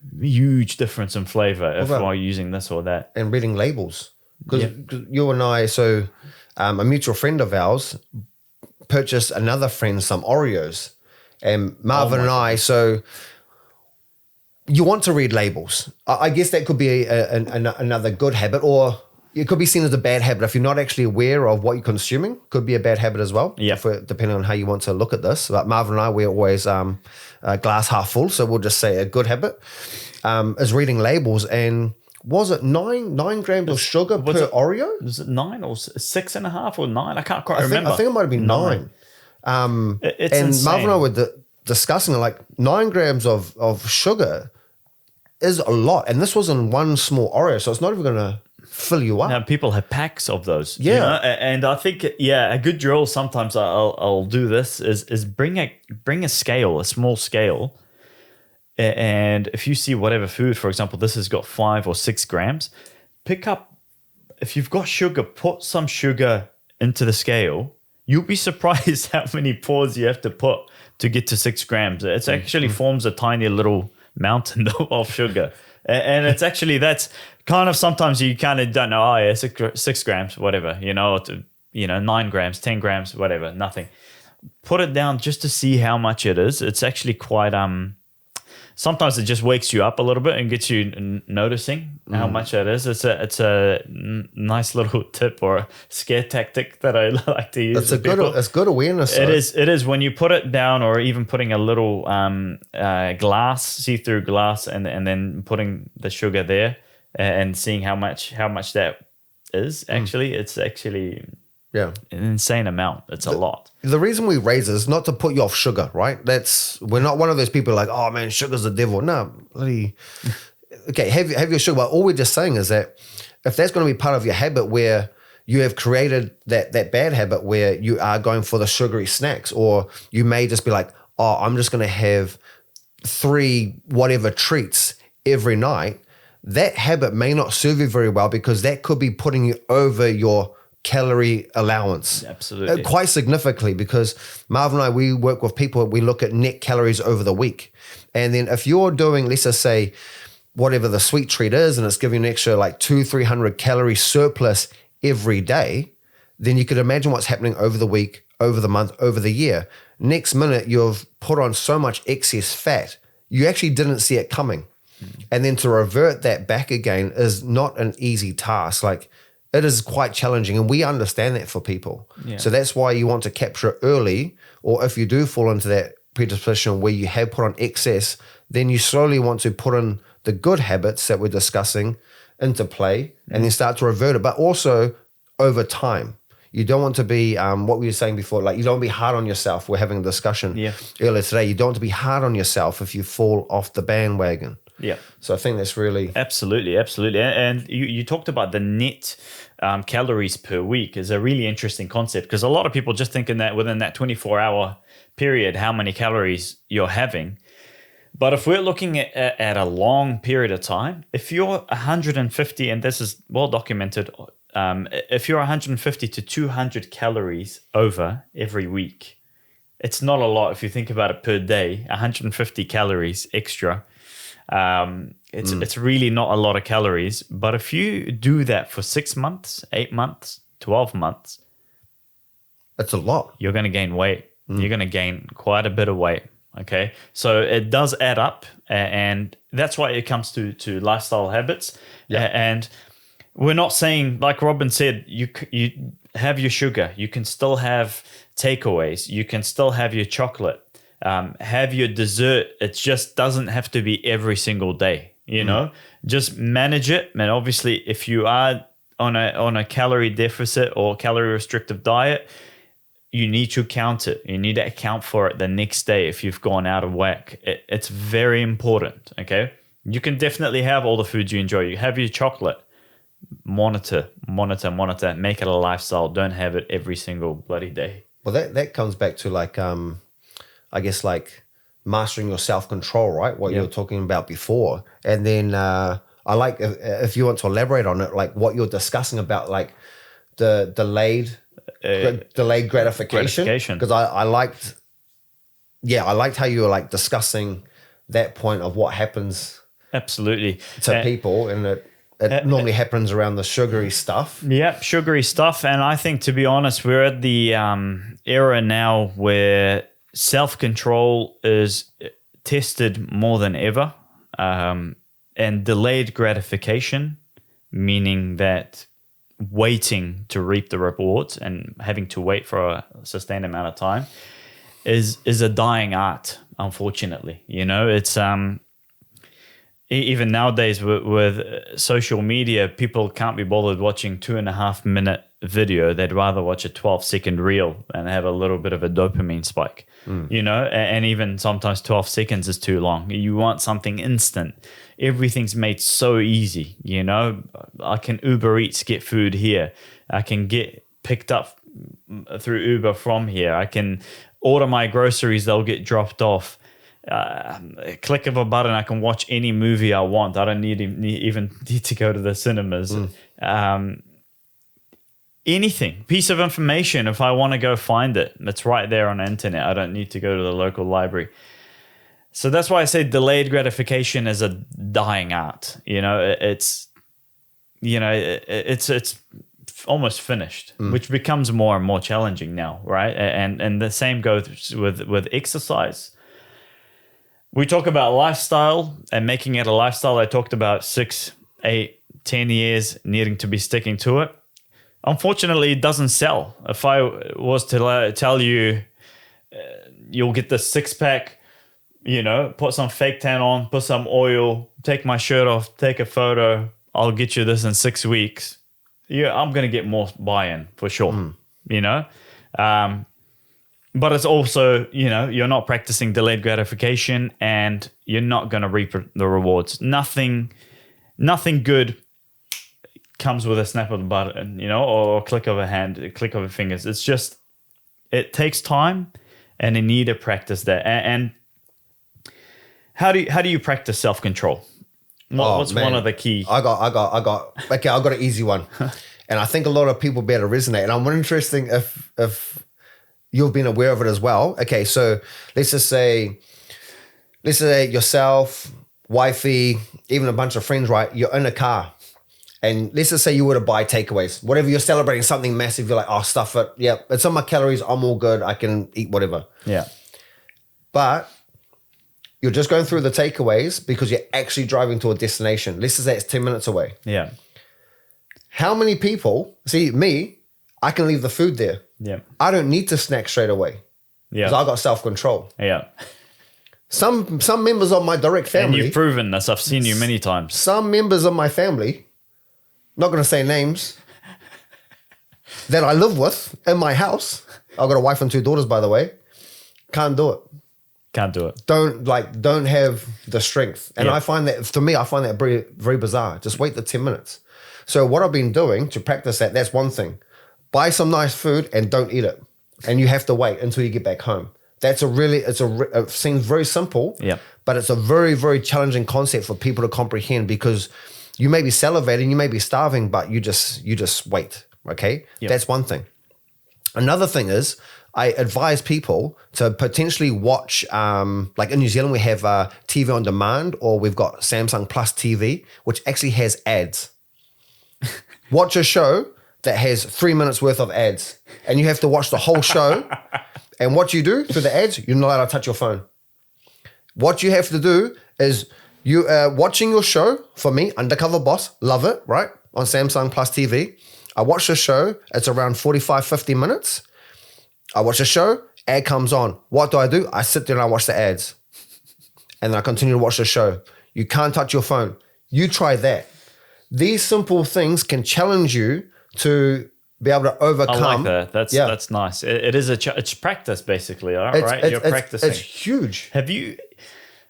difference in flavor if you're using this or that. And reading labels. Because you and I, a mutual friend of ours purchased another friend some Oreos. And Marvin and I, so you want to read labels. I guess that could be another good habit, or it could be seen as a bad habit. If you're not actually aware of what you're consuming, could be a bad habit as well. Yeah. Depending on how you want to look at this. But Marvin and I, we're always glass half full. So we'll just say a good habit is reading labels. And was it 9 grams of sugar per Oreo? Was it 9 or 6.5 or 9? I can't quite remember. I think it might have been 9. It's and insane. Marvin and I were discussing like 9 grams of sugar is a lot. And this was in one small Oreo. So it's not even going to fill you up. Now, people have packs of those. Yeah. And I think, a good drill, sometimes I'll do this, is bring a scale, a small scale. And if you see whatever food, for example, this has got 5 or 6 grams, pick up, if you've got sugar, put some sugar into the scale. You'll be surprised how many pours you have to put to get to 6 grams. It actually forms a tiny little mountain of sugar. And it's actually, that's kind of, sometimes you kind of don't know, 6 grams, whatever, 9 grams, 10 grams, whatever, nothing. Put it down just to see how much it is. It's actually quite, sometimes it just wakes you up a little bit and gets you noticing how much it is. It's a nice little tip or a scare tactic that I like to use. It's good awareness. It is when you put it down, or even putting a little glass, see-through glass, and then putting the sugar there and seeing how much that is. Actually, it's actually an insane amount. It's a lot. The reason we raise it is not to put you off sugar, right? We're not one of those people like, oh man, sugar's the devil. No, bloody. Okay, have your sugar. But all we're just saying is that if that's going to be part of your habit, where you have created that bad habit where you are going for the sugary snacks, or you may just be like, oh, I'm just going to have 3 whatever treats every night. That habit may not serve you very well, because that could be putting you over your calorie allowance. Absolutely. Quite significantly, because Marvin and I, we work with people, we look at net calories over the week. And then if you're doing, let's just say, whatever the sweet treat is, and it's giving you an extra like 200-300 calorie surplus every day, then you could imagine what's happening over the week, over the month, over the year. next minute you've put on so much excess fat, you actually didn't see it coming. And then to revert that back again is not an easy task. Like, it is quite challenging, and we understand that for people. Yeah. So that's why you want to capture it early, or if you do fall into that predisposition where you have put on excess, then you slowly want to put in the good habits that we're discussing into play and then start to revert it, but also over time. You don't want to be, what we were saying before, like you don't be hard on yourself. We're having a discussion earlier today. You don't want to be hard on yourself if you fall off the bandwagon. Yeah. So I think that's really... Absolutely. And you talked about the net calories per week is a really interesting concept, because a lot of people just thinking that within that 24-hour period, how many calories you're having. But if we're looking at a long period of time, if you're 150, and this is well documented, if you're 150 to 200 calories over every week, it's not a lot if you think about it per day. 150 calories extra. It's really not a lot of calories. But if you do that for 6 months, 8 months, 12 months, that's a lot. You're going to gain weight. You're going to gain quite a bit of weight. Okay, so it does add up, and that's why it comes to lifestyle habits. And we're not saying, like Robin said, you have your sugar, you can still have takeaways, you can still have your chocolate, have your dessert. It just doesn't have to be every single day. You know, just manage it. And obviously, if you are on a calorie deficit or calorie restrictive diet, you need to count it. You need to account for it the next day if you've gone out of whack. It's very important, okay? You can definitely have all the foods you enjoy. You have your chocolate. Monitor. Make it a lifestyle. Don't have it every single bloody day. Well, that comes back to like, I guess like mastering your self-control, right? What you were talking about before. And then I like, if you want to elaborate on it, like what you're discussing about like the delayed gratification, because I liked how you were like discussing that point of what happens absolutely to people, and it normally happens around the sugary stuff. Sugary stuff. And I think, to be honest, we're at the era now where self-control is tested more than ever, and delayed gratification, meaning that waiting to reap the rewards and having to wait for a sustained amount of time is a dying art, unfortunately. You know, it's even nowadays with social media, people can't be bothered watching 2.5 minute video. They'd rather watch a 12-second reel and have a little bit of a dopamine spike. You know, and even sometimes 12 seconds is too long. You want something instant. Everything's made so easy. You know, I can Uber Eats, get food here. I can get picked up through Uber from here. I can order my groceries. They'll get dropped off. A click of a button, I can watch any movie I want. I don't even need to go to the cinemas. Anything, piece of information, if I want to go find it, it's right there on the internet. I don't need to go to the local library. So that's why I say delayed gratification is a dying art. You know, it's almost finished, which becomes more and more challenging now, right? And the same goes with exercise. We talk about lifestyle and making it a lifestyle. I talked about 6, 8, 10 years needing to be sticking to it. Unfortunately, it doesn't sell. If I was to tell you, you'll get the 6-pack, you know, put some fake tan on, put some oil, take my shirt off, take a photo, I'll get you this in 6 weeks. Yeah, I'm going to get more buy-in for sure, you know. But it's also, you know, you're not practicing delayed gratification and you're not going to reap the rewards. Nothing good comes with a snap of the button, you know, or a click of a hand, a click of a fingers. It's just, it takes time and you need to practice that. And how do you practice self-control? What's one of the key? I got an easy one. And I think a lot of people better resonate. And I'm interested if you've been aware of it as well. Okay, so let's say yourself, wifey, even a bunch of friends, right? You're in a car And let's just say you were to buy takeaways, whatever you're celebrating, something massive, you're like, oh, stuff it. Yeah, it's on my calories. I'm all good. I can eat whatever. Yeah. But you're just going through the takeaways because you're actually driving to a destination. Let's just say it's 10 minutes away. Yeah. How many people, see me, I can leave the food there. Yeah. I don't need to snack straight away. Yeah. Because I got self-control. Yeah. Some members of my direct family. And you've proven this. I've seen you many times. Some members of my family, not going to say names, that I live with in my house. I've got a wife and 2 daughters, by the way. Can't do it. Can't do it. Don't have the strength. And Yeah. I find that very, very bizarre. Just wait the 10 minutes. So what I've been doing to practice that's one thing. Buy some nice food and don't eat it. And you have to wait until you get back home. It seems very simple, Yeah. but it's a very, very challenging concept for people to comprehend because you may be salivating, you may be starving, but you just wait, okay? Yep. That's one thing. Another thing is I advise people to potentially watch, like in New Zealand, we have TV on demand, or we've got Samsung Plus TV, which actually has ads. Watch a show that has 3 minutes worth of ads, and you have to watch the whole show. And what you do through the ads, you're not allowed to touch your phone. What you have to do is you watching your show. For me, Undercover Boss, love it, right? On Samsung Plus TV. I watch the show. It's around 45, 50 minutes. I watch the show. Ad comes on. What do? I sit there and I watch the ads. And then I continue to watch the show. You can't touch your phone. You try that. These simple things can challenge you to be able to overcome. I like that. That's nice. It is it's practice basically, right? You're practicing. It's huge. Have you?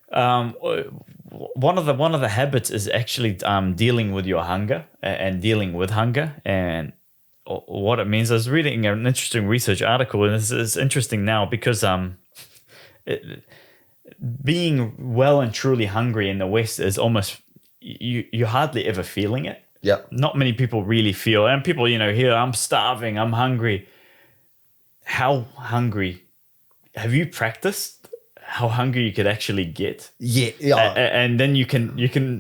One of the habits is actually dealing with your hunger and dealing with hunger and what it means. I was reading an interesting research article, and it's interesting now because being well and truly hungry in the West is almost you're hardly ever feeling it. Yeah. Not many people really feel, and people, here, I'm starving, I'm hungry. How hungry? Have you practiced how hungry you could actually get? Yeah. And then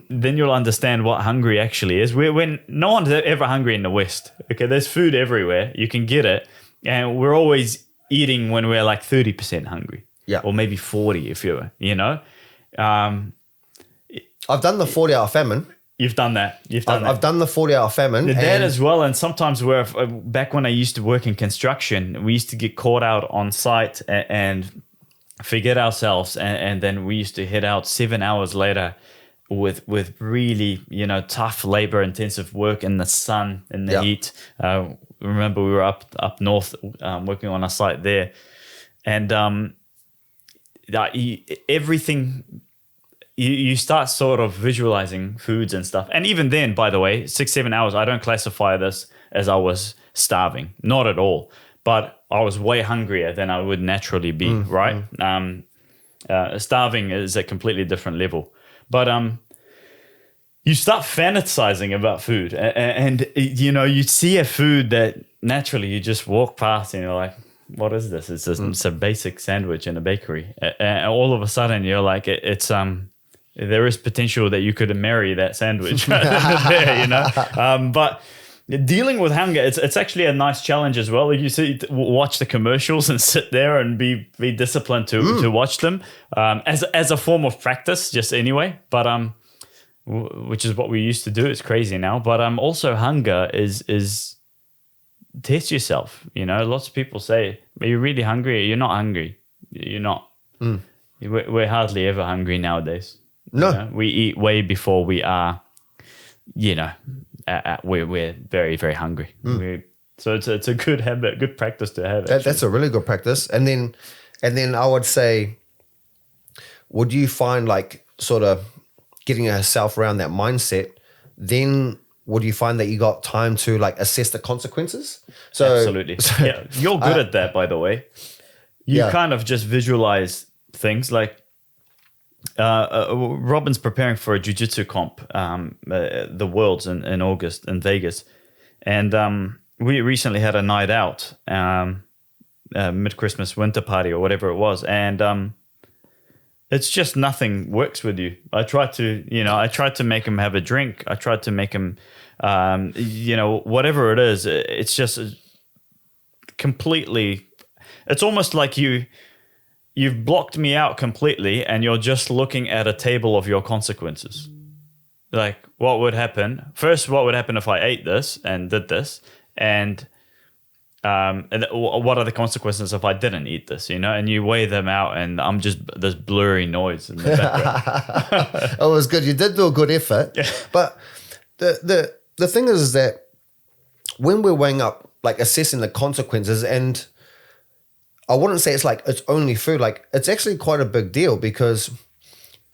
then you'll understand what hungry actually is. When no one's ever hungry in the West. Okay, there's food everywhere. You can get it, and we're always eating when we're like 30% hungry. Yeah. Or maybe 40 if you're, I've done the 40-hour famine. You've done that. I've done the 40-hour famine. That as well. And sometimes back when I used to work in construction, we used to get caught out on site and forget ourselves. And then we used to head out 7 hours later with really, tough labor intensive work in the sun, in the heat. Remember we were up north working on a site there. And everything... You start sort of visualizing foods and stuff. And even then, by the way, 6-7 hours, I don't classify this as I was starving. Not at all. But I was way hungrier than I would naturally be, right? Starving is a completely different level. But you start fantasizing about food. And you see a food that naturally you just walk past and you're like, what is this? It's a basic sandwich in a bakery. And all of a sudden you're like, there is potential that you could marry that sandwich there, but dealing with hunger, it's actually a nice challenge as well. You see, watch the commercials and sit there and be disciplined to watch them as a form of practice, just anyway. But which is what we used to do. It's crazy now. But also hunger is test yourself. Lots of people say, "Are you really hungry?" You're not hungry. You're not. We're hardly ever hungry nowadays. No, we eat way before we are. We're very, very hungry. So it's a good habit, good practice to have. That's a really good practice. And then I would say, would you find like sort of getting yourself around that mindset? Then would you find that you got time to like assess the consequences? So absolutely, you're good at that, by the way. You kind of just visualize things like. Robin's preparing for a jiu-jitsu comp, the Worlds in August in Vegas. And we recently had a night out, mid-Christmas winter party or whatever it was. And it's just nothing works with you. I tried to make him have a drink. I tried to make him whatever it is, it's just completely, it's almost like you've blocked me out completely and you're just looking at a table of your consequences. Like, what would happen? First, what would happen if I ate this and did this? And what are the consequences if I didn't eat this, And you weigh them out, and I'm just this blurry noise in the background. It was good. You did do a good effort. Yeah. But the thing is that when we're weighing up, like assessing the consequences, and I wouldn't say it's like it's only food, like it's actually quite a big deal, because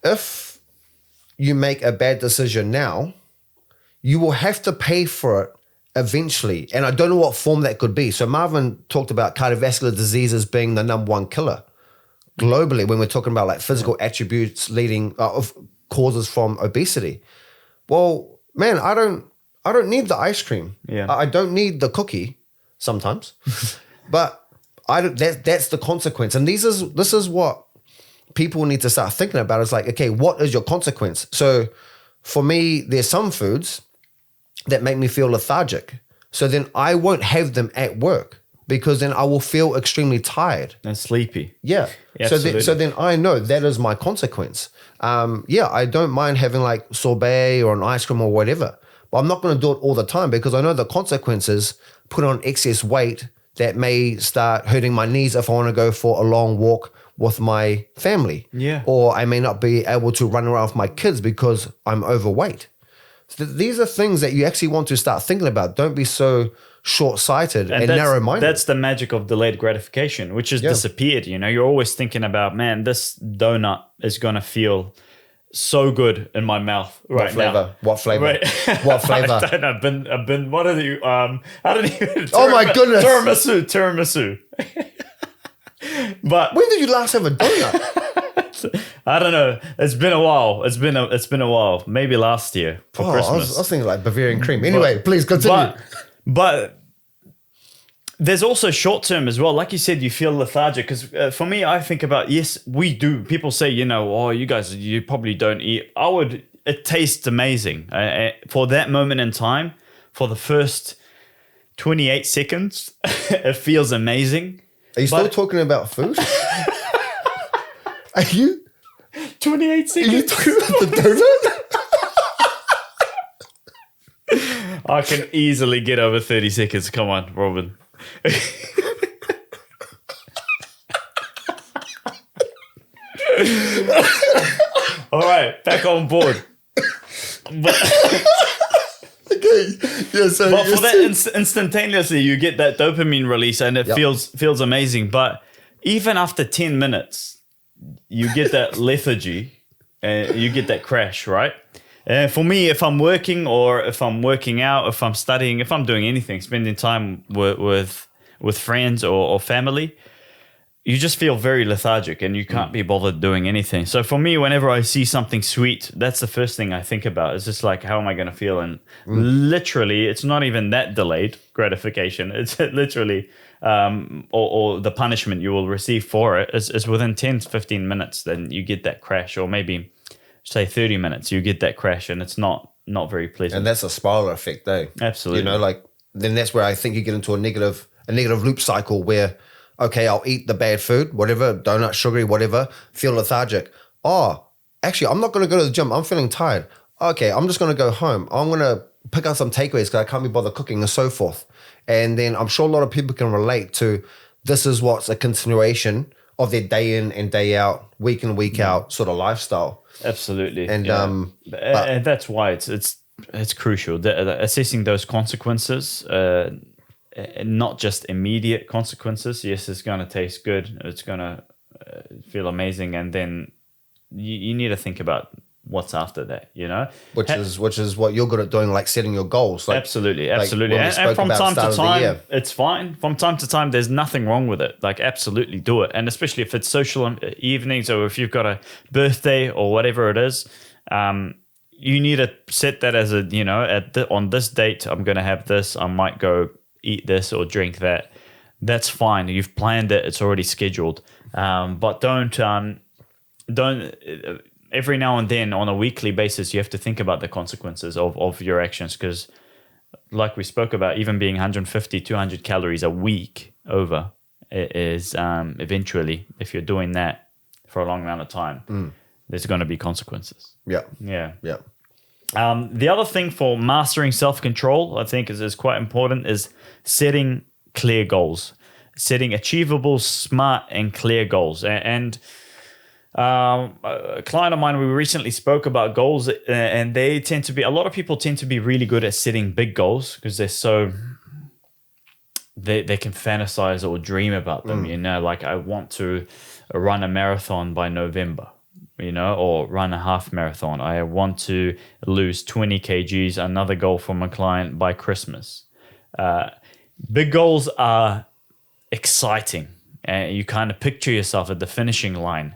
if you make a bad decision now, you will have to pay for it eventually. And I don't know what form that could be. So Marvin talked about cardiovascular diseases being the number one killer globally when we're talking about like physical attributes leading of causes from obesity. Well, man, I don't need the ice cream. Yeah. I don't need the cookie sometimes. But that's the consequence. And this is what people need to start thinking about. It's like, okay, what is your consequence? So for me, there's some foods that make me feel lethargic. So then I won't have them at work, because then I will feel extremely tired. And sleepy. Yeah. So then I know that is my consequence. I don't mind having like sorbet or an ice cream or whatever, but I'm not going to do it all the time, because I know the consequences put on excess weight that may start hurting my knees if I want to go for a long walk with my family. Yeah. Or I may not be able to run around with my kids because I'm overweight. So these are things that you actually want to start thinking about. Don't be so short-sighted and narrow-minded. That's the magic of delayed gratification, which has disappeared. You're always thinking about, man, this donut is going to feel so good in my mouth right now. What flavor? Right. What flavor? I don't know. I've been. What are you? I don't even. Oh my goodness! Tiramisu. But when did you last have a donut? I don't know. It's been a while. It's been a while. Maybe last year for Christmas. I was thinking like Bavarian cream. Anyway, please continue. But there's also short term as well. Like you said, you feel lethargic. Because for me, I think about, yes, we do. People say, you guys, you probably don't eat. It tastes amazing. For that moment in time, for the first 28 seconds, it feels amazing. Are you still talking about food? Are you? 28 seconds. Are you talking about the donut? I can easily get over 30 seconds. Come on, Robin. All right, back on board. Okay. Yeah, so but for that instantaneously, you get that dopamine release, and it feels amazing. But even after 10 minutes, you get that lethargy, and you get that crash, right? And for me, if I'm working or if I'm working out, if I'm studying, if I'm doing anything, spending time with friends or family, you just feel very lethargic and you can't be bothered doing anything. So for me, whenever I see something sweet, that's the first thing I think about. It's just like, how am I going to feel? And literally, it's not even that delayed gratification. It's literally, or the punishment you will receive for it is within 10 to 15 minutes, then you get that crash, or maybe say 30 minutes, you get that crash, and it's not very pleasant. And that's a spiral effect, though. Absolutely. Then that's where I think you get into a negative loop cycle where, okay, I'll eat the bad food, whatever, donut, sugary, whatever, feel lethargic. Oh, actually, I'm not going to go to the gym. I'm feeling tired. Okay, I'm just going to go home. I'm going to pick up some takeaways because I can't be bothered cooking and so forth. And then I'm sure a lot of people can relate to this is what's a continuation of their day in and day out, week in, week out sort of lifestyle. Absolutely. And and that's why it's crucial. Assessing those consequences, not just immediate consequences. Yes, it's going to taste good. It's going to feel amazing. And then you need to think about what's after that, Which is what you're good at doing, like setting your goals. Like, absolutely. And from time to time, it's fine. From time to time, there's nothing wrong with it. Like, absolutely do it. And especially if it's social evenings or if you've got a birthday or whatever it is, you need to set that as on this date, I'm going to have this. I might go eat this or drink that. That's fine. You've planned it. It's already scheduled. But don't every now and then on a weekly basis, you have to think about the consequences of your actions, because like we spoke about, even being 150, 200 calories a week over is eventually, if you're doing that for a long amount of time, there's going to be consequences. Yeah. Yeah. Yeah. The other thing for mastering self-control, I think is quite important, is setting clear goals, setting achievable, smart, and clear goals. And a client of mine, we recently spoke about goals, and a lot of people tend to be really good at setting big goals because they can fantasize or dream about them, like I want to run a marathon by November, or run a half marathon. I want to lose 20 kgs, another goal from a client, by Christmas. Big goals are exciting, and you kind of picture yourself at the finishing line.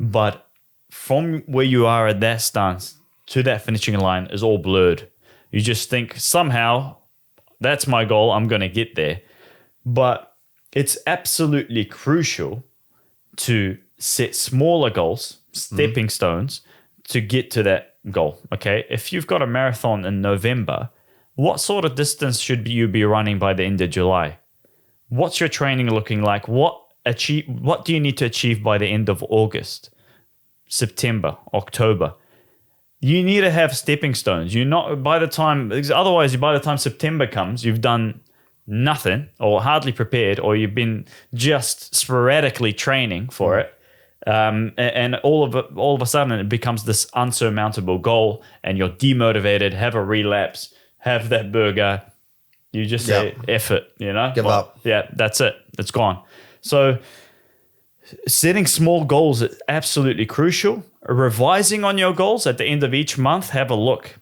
But from where you are at that stance to that finishing line is all blurred. You just think somehow that's my goal, I'm going to get there. But it's absolutely crucial to set smaller goals, stepping stones, to get to that goal, okay? If you've got a marathon in November, what sort of distance should you be running by the end of July? What's your training looking like? What do you need to achieve by the end of August, September, October? You need to have stepping stones. By the time September comes, you've done nothing or hardly prepared, or you've been just sporadically training for it. And all of a sudden it becomes this unsurmountable goal, and you're demotivated, have a relapse, have that burger. You just say, F it, Give up. Yeah, that's it. It's gone. So setting small goals is absolutely crucial. Revising on your goals at the end of each month, have a look.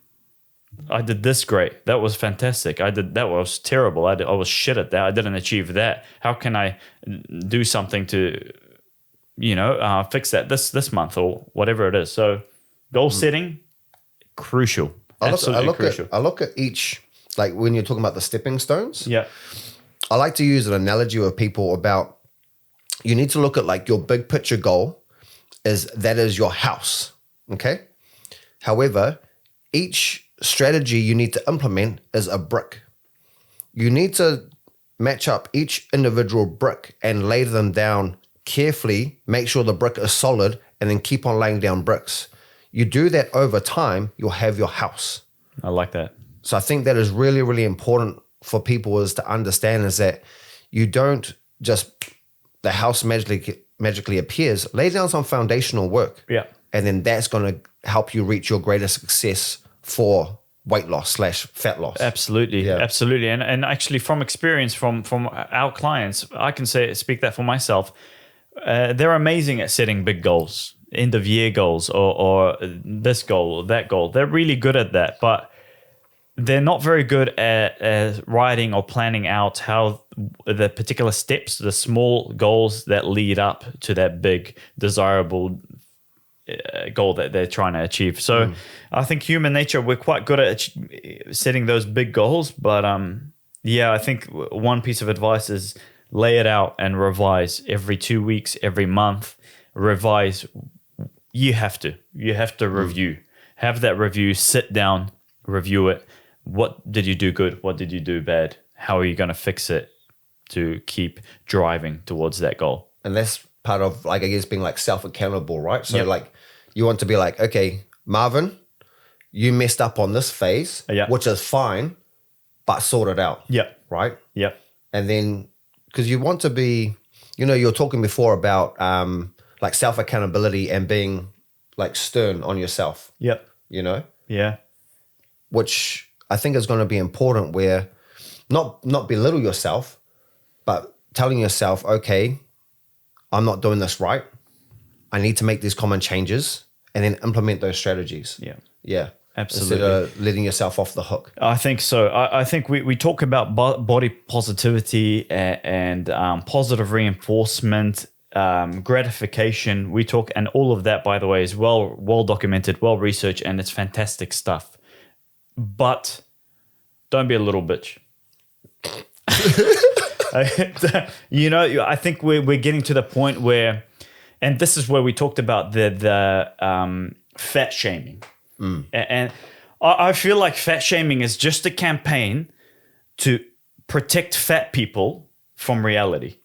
I did this great. That was fantastic. That was terrible. I was shit at that. I didn't achieve that. How can I do something to, fix that this month or whatever it is? So goal setting, crucial. Absolutely crucial. I look at each, like when you're talking about the stepping stones. Yeah. I like to use an analogy with people about, you need to look at like your big picture goal is your house. Okay. However, each strategy you need to implement is a brick. You need to match up each individual brick and lay them down carefully, make sure the brick is solid, and then keep on laying down bricks. You do that over time, you'll have your house. I like that. So I think that is really, really important for people is to understand is that you don't just, the house magically appears. Lay down some foundational work. Yeah. And then that's going to help you reach your greatest success for weight loss / fat loss. Absolutely. Yeah. Absolutely. And actually from experience from our clients, I can speak that for myself. They're amazing at setting big goals, end of year goals or this goal or that goal. They're really good at that, but they're not very good at writing or planning out how the particular steps, the small goals that lead up to that big desirable goal that they're trying to achieve. So I think human nature, we're quite good at setting those big goals. But I think one piece of advice is lay it out and revise every 2 weeks, every month. Revise. You have to review. Have that review, sit down, review it. What did you do good? What did you do bad? How are you going to fix it to keep driving towards that goal? And that's part of, like, I guess, being like self-accountable, right? So like you want to be like, okay, Marvin, you messed up on this phase, which is fine, but sort it out. Yep. Right? Yep. And then, because you want to be, you're talking before about like self-accountability and being like stern on yourself. Yep. Yeah. Which I think is going to be important, where not belittle yourself, but telling yourself, okay, I'm not doing this right. I need to make these common changes and then implement those strategies. Yeah. Yeah. Absolutely. Instead of letting yourself off the hook. I think so. I think we talk about body positivity and positive reinforcement, gratification. We talk, and all of that, by the way, is well documented, well researched, and it's fantastic stuff. But don't be a little bitch. I think we're getting to the point where, and this is where we talked about the fat shaming. And I feel like fat shaming is just a campaign to protect fat people from reality.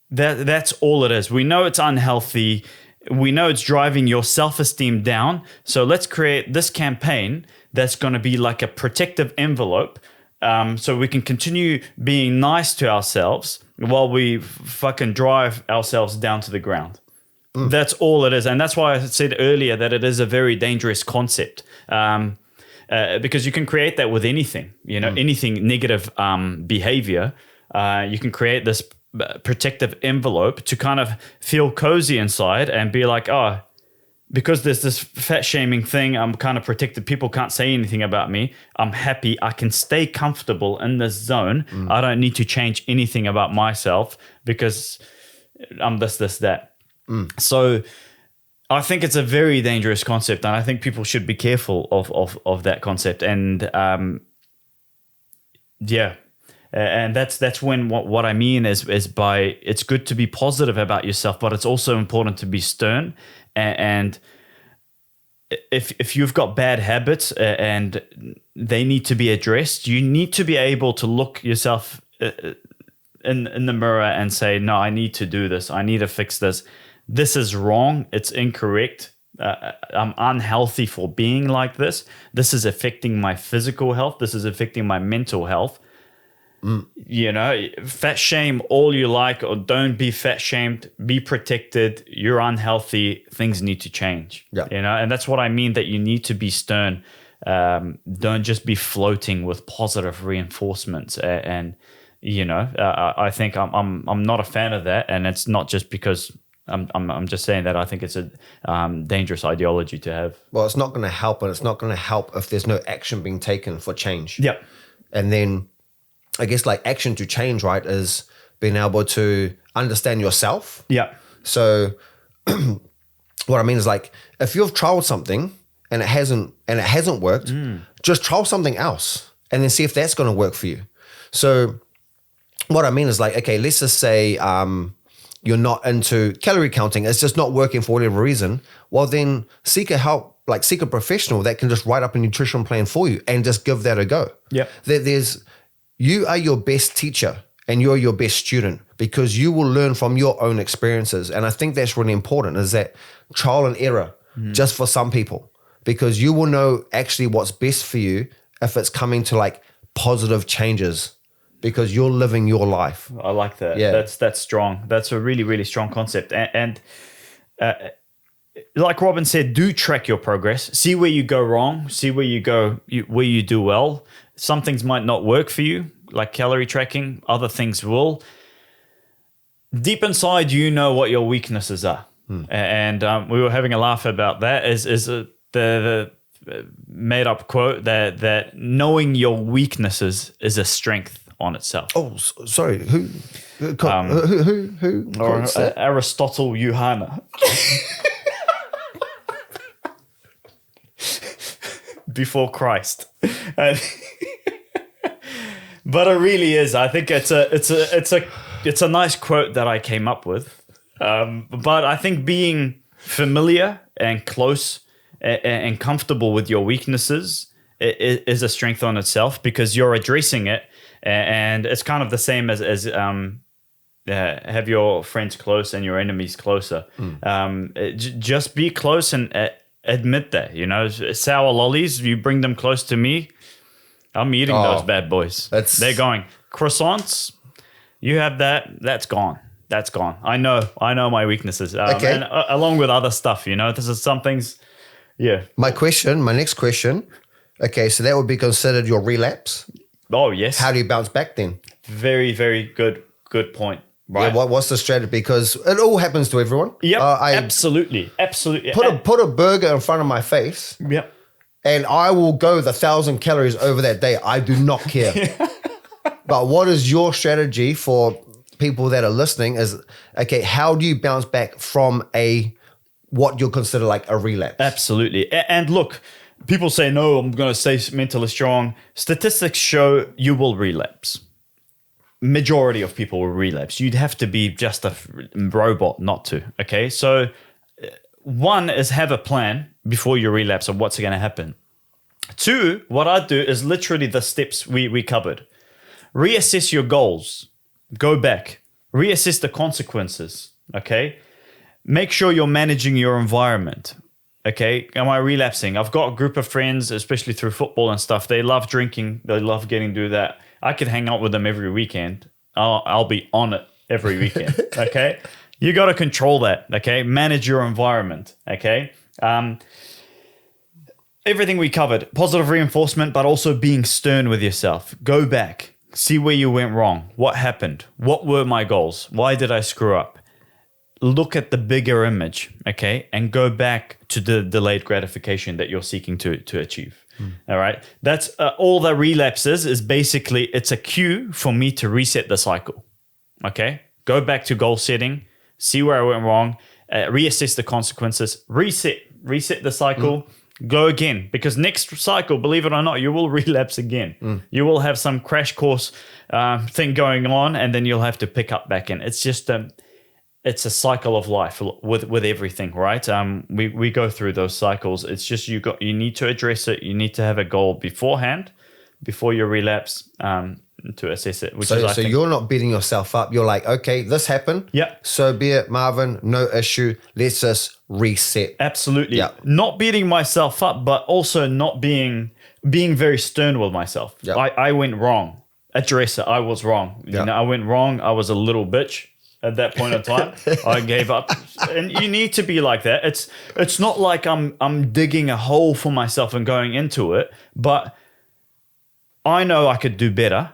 That's all it is. We know it's unhealthy. We know it's driving your self-esteem down. So let's create this campaign that's going to be like a protective envelope, so we can continue being nice to ourselves while we fucking drive ourselves down to the ground. That's all it is. And that's why I said earlier that it is a very dangerous concept, because you can create that with anything, anything negative behavior. You can create this protective envelope to kind of feel cozy inside and be like, oh, because there's this fat shaming thing, I'm kind of protected. People can't say anything about me. I'm happy. I can stay comfortable in this zone. I don't need to change anything about myself because I'm this, that. So I think it's a very dangerous concept, and I think people should be careful of that concept. And and that's when what I mean is by it's good to be positive about yourself, but it's also important to be stern. And if you've got bad habits and they need to be addressed, you need to be able to look yourself in the mirror and say, no, I need to do this. I need to fix this. This is wrong. It's incorrect. I'm unhealthy for being like this. This is affecting my physical health. This is affecting my mental health. Fat shame all you like, or don't be fat shamed. Be protected. You're unhealthy. Things need to change. And that's what I mean, that you need to be stern. Don't just be floating with positive reinforcements. I think I'm not a fan of that, and it's not just because I'm just saying that I think it's a dangerous ideology to have. Well, it's not going to help, and it's not going to help if there's no action being taken for change. Yep. And then I guess like action to change, right, is being able to understand yourself. Yeah. So what I mean is, like, if you've tried something and it hasn't worked, just try something else and then see if that's going to work for you. So what I mean is, like, okay, let's just say you're not into calorie counting. It's just not working for whatever reason. Well, then seek a professional that can just write up a nutrition plan for you and just give that a go. Yeah. You are your best teacher and you're your best student, because you will learn from your own experiences. And I think that's really important, is that trial and error just for some people, because you will know actually what's best for you if it's coming to like positive changes, because you're living your life. I like that. Yeah. That's strong. That's a really, really strong concept. And like Robin said, do track your progress. See where you go wrong. See where you go, where you do well. Some things might not work for you, like calorie tracking. Other things will. Deep inside, you know what your weaknesses are. And we were having a laugh about that. Is the made up quote that knowing your weaknesses is a strength on itself. Oh, sorry. Who quotes that? Aristotle Johanna. Before Christ. But it really is. I think it's a nice quote that I came up with. But I think being familiar and close and comfortable with your weaknesses is a strength on itself, because you're addressing it, and it's kind of the same as have your friends close and your enemies closer. Just be close and admit that. Sour lollies, you bring them close to me, I'm eating those bad boys. They're going. Croissants, you have that. That's gone. That's gone. I know my weaknesses. Okay. And along with other stuff, this is some things. Yeah. My next question. Okay, so that would be considered your relapse. Oh, yes. How do you bounce back then? Very, very good point. Right. Yeah, what's the strategy? Because it all happens to everyone. Yeah, absolutely. Put a burger in front of my face. Yep. And I will go 1,000 calories over that day. I do not care. But what is your strategy for people that are listening is, okay, how do you bounce back from what you'll consider like a relapse? Absolutely. And look, people say, no, I'm going to stay mentally strong. Statistics show you will relapse. Majority of people will relapse. You'd have to be just a robot not to. Okay. So one is have a plan before you relapse of what's going to happen. 2, what I do is literally the steps we covered. Reassess your goals. Go back. Reassess the consequences. Okay. Make sure you're managing your environment. Okay. Am I relapsing? I've got a group of friends, especially through football and stuff. They love drinking. They love getting to do that. I could hang out with them every weekend. I'll be on it every weekend. Okay. You got to control that. Okay. Manage your environment. Okay. Everything we covered, positive reinforcement, but also being stern with yourself. Go back, see where you went wrong. What happened? What were my goals? Why did I screw up? Look at the bigger image, okay? And go back to the delayed gratification that you're seeking to achieve. All right. That's all the relapses is basically, it's a cue for me to reset the cycle. Okay. Go back to goal setting, see where I went wrong, reassess the consequences, reset the cycle. Go again, because next cycle, believe it or not, you will relapse again. You will have some crash course thing going on, and then you'll have to pick up back in. It's just it's a cycle of life with everything, right? We go through those cycles. It's just you need to address it. You need to have a goal beforehand, before you relapse, to assess it. So you're not beating yourself up. You're like, okay, this happened. Yeah. So be it, Marvin. No issue. Let's just reset. Absolutely. Yeah. Not beating myself up, but also not being very stern with myself. Yeah. I went wrong. Address it. I was wrong. Yeah. You know, I went wrong. I was a little bitch at that point in time. I gave up. And you need to be like that. It's not like I'm digging a hole for myself and going into it, but I know I could do better.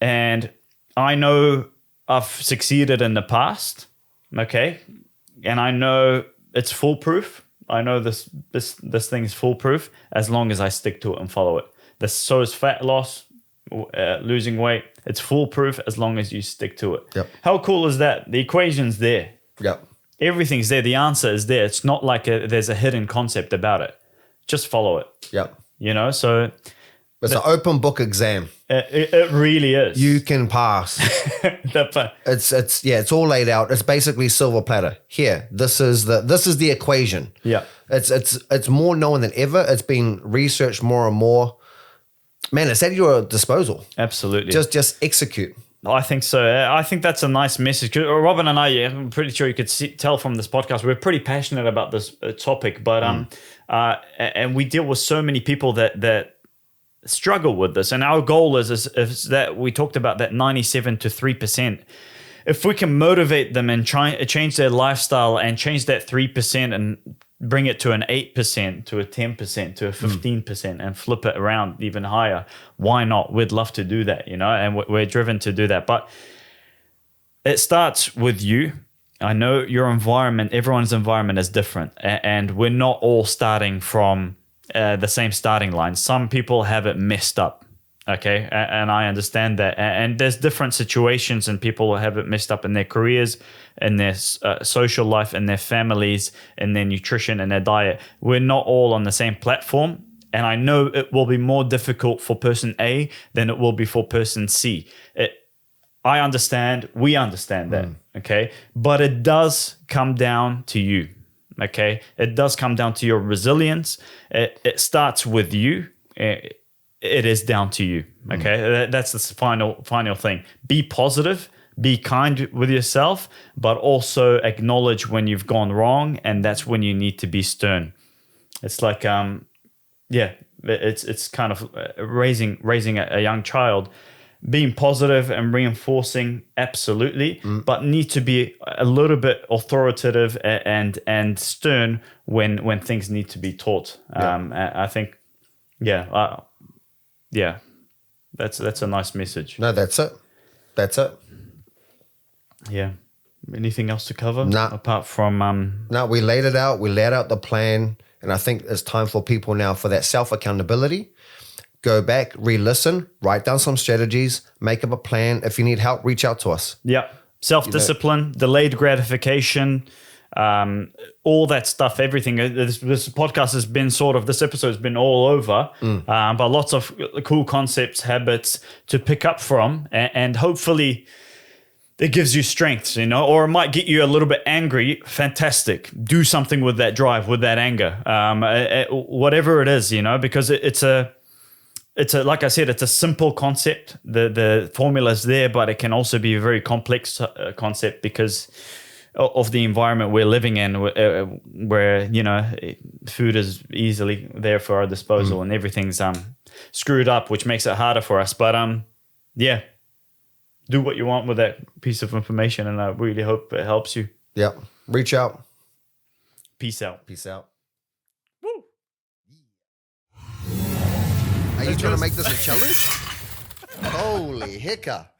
And I know I've succeeded in the past, okay? And I know it's foolproof. I know this thing is foolproof as long as I stick to it and follow it. So is fat loss, losing weight. It's foolproof as long as you stick to it. Yep. How cool is that? The equation's there. Yep. Everything's there. The answer is there. It's not like there's a hidden concept about it. Just follow it. Yep. You know, so... It's an open book exam. It really is. You can pass. It's all laid out. It's basically silver platter. Here, this is the equation. Yeah. It's more known than ever. It's been researched more and more. Man, it's at your disposal. Absolutely. Just execute. I think so. I think that's a nice message. Robin and I, I'm pretty sure you could tell from this podcast, we're pretty passionate about this topic, but and we deal with so many people that struggle with this, and our goal is that we talked about that 97 to 3%. If we can motivate them and change their lifestyle and change that 3% and bring it to an 8%, to a 10%, to a 15%, and flip it around even higher, why not? We'd love to do that, you know, and we're driven to do that. But it starts with you. I know your environment, everyone's environment is different, and we're not all starting from the same starting line. Some people have it messed up, okay? And I understand that. And there's different situations, and people have it messed up in their careers, in their social life, in their families, in their nutrition, and their diet. We're not all on the same platform. And I know it will be more difficult for person A than it will be for person C. I understand, we understand that, okay? But it does come down to you. Okay, it does come down to your resilience. It starts with you. It is down to you. Okay, that's the final thing. Be positive. Be kind with yourself, but also acknowledge when you've gone wrong, and that's when you need to be stern. It's like it's kind of raising a young child. Being positive and reinforcing, absolutely, but need to be a little bit authoritative and stern when things need to be taught. I think, that's a nice message. No, that's it. Yeah. Anything else to cover? Nah. Apart from No, we laid it out. We laid out the plan, and I think it's time for people now for that self-accountability. Go back, re-listen, write down some strategies, make up a plan. If you need help, reach out to us. Yeah. Self-discipline, delayed gratification, all that stuff, everything. This podcast has been this episode has been all over, but lots of cool concepts, habits to pick up from, and hopefully it gives you strength, or it might get you a little bit angry. Fantastic. Do something with that drive, with that anger, whatever it is, because it's a like I said, it's a simple concept. The formula is there, but it can also be a very complex concept because of the environment we're living in, where food is easily there for our disposal, and everything's screwed up, which makes it harder for us. But yeah. Do what you want with that piece of information, and I really hope it helps you. Yeah. Reach out. Peace out. Peace out. Woo. Are you trying to make this a challenge? Holy hiccup.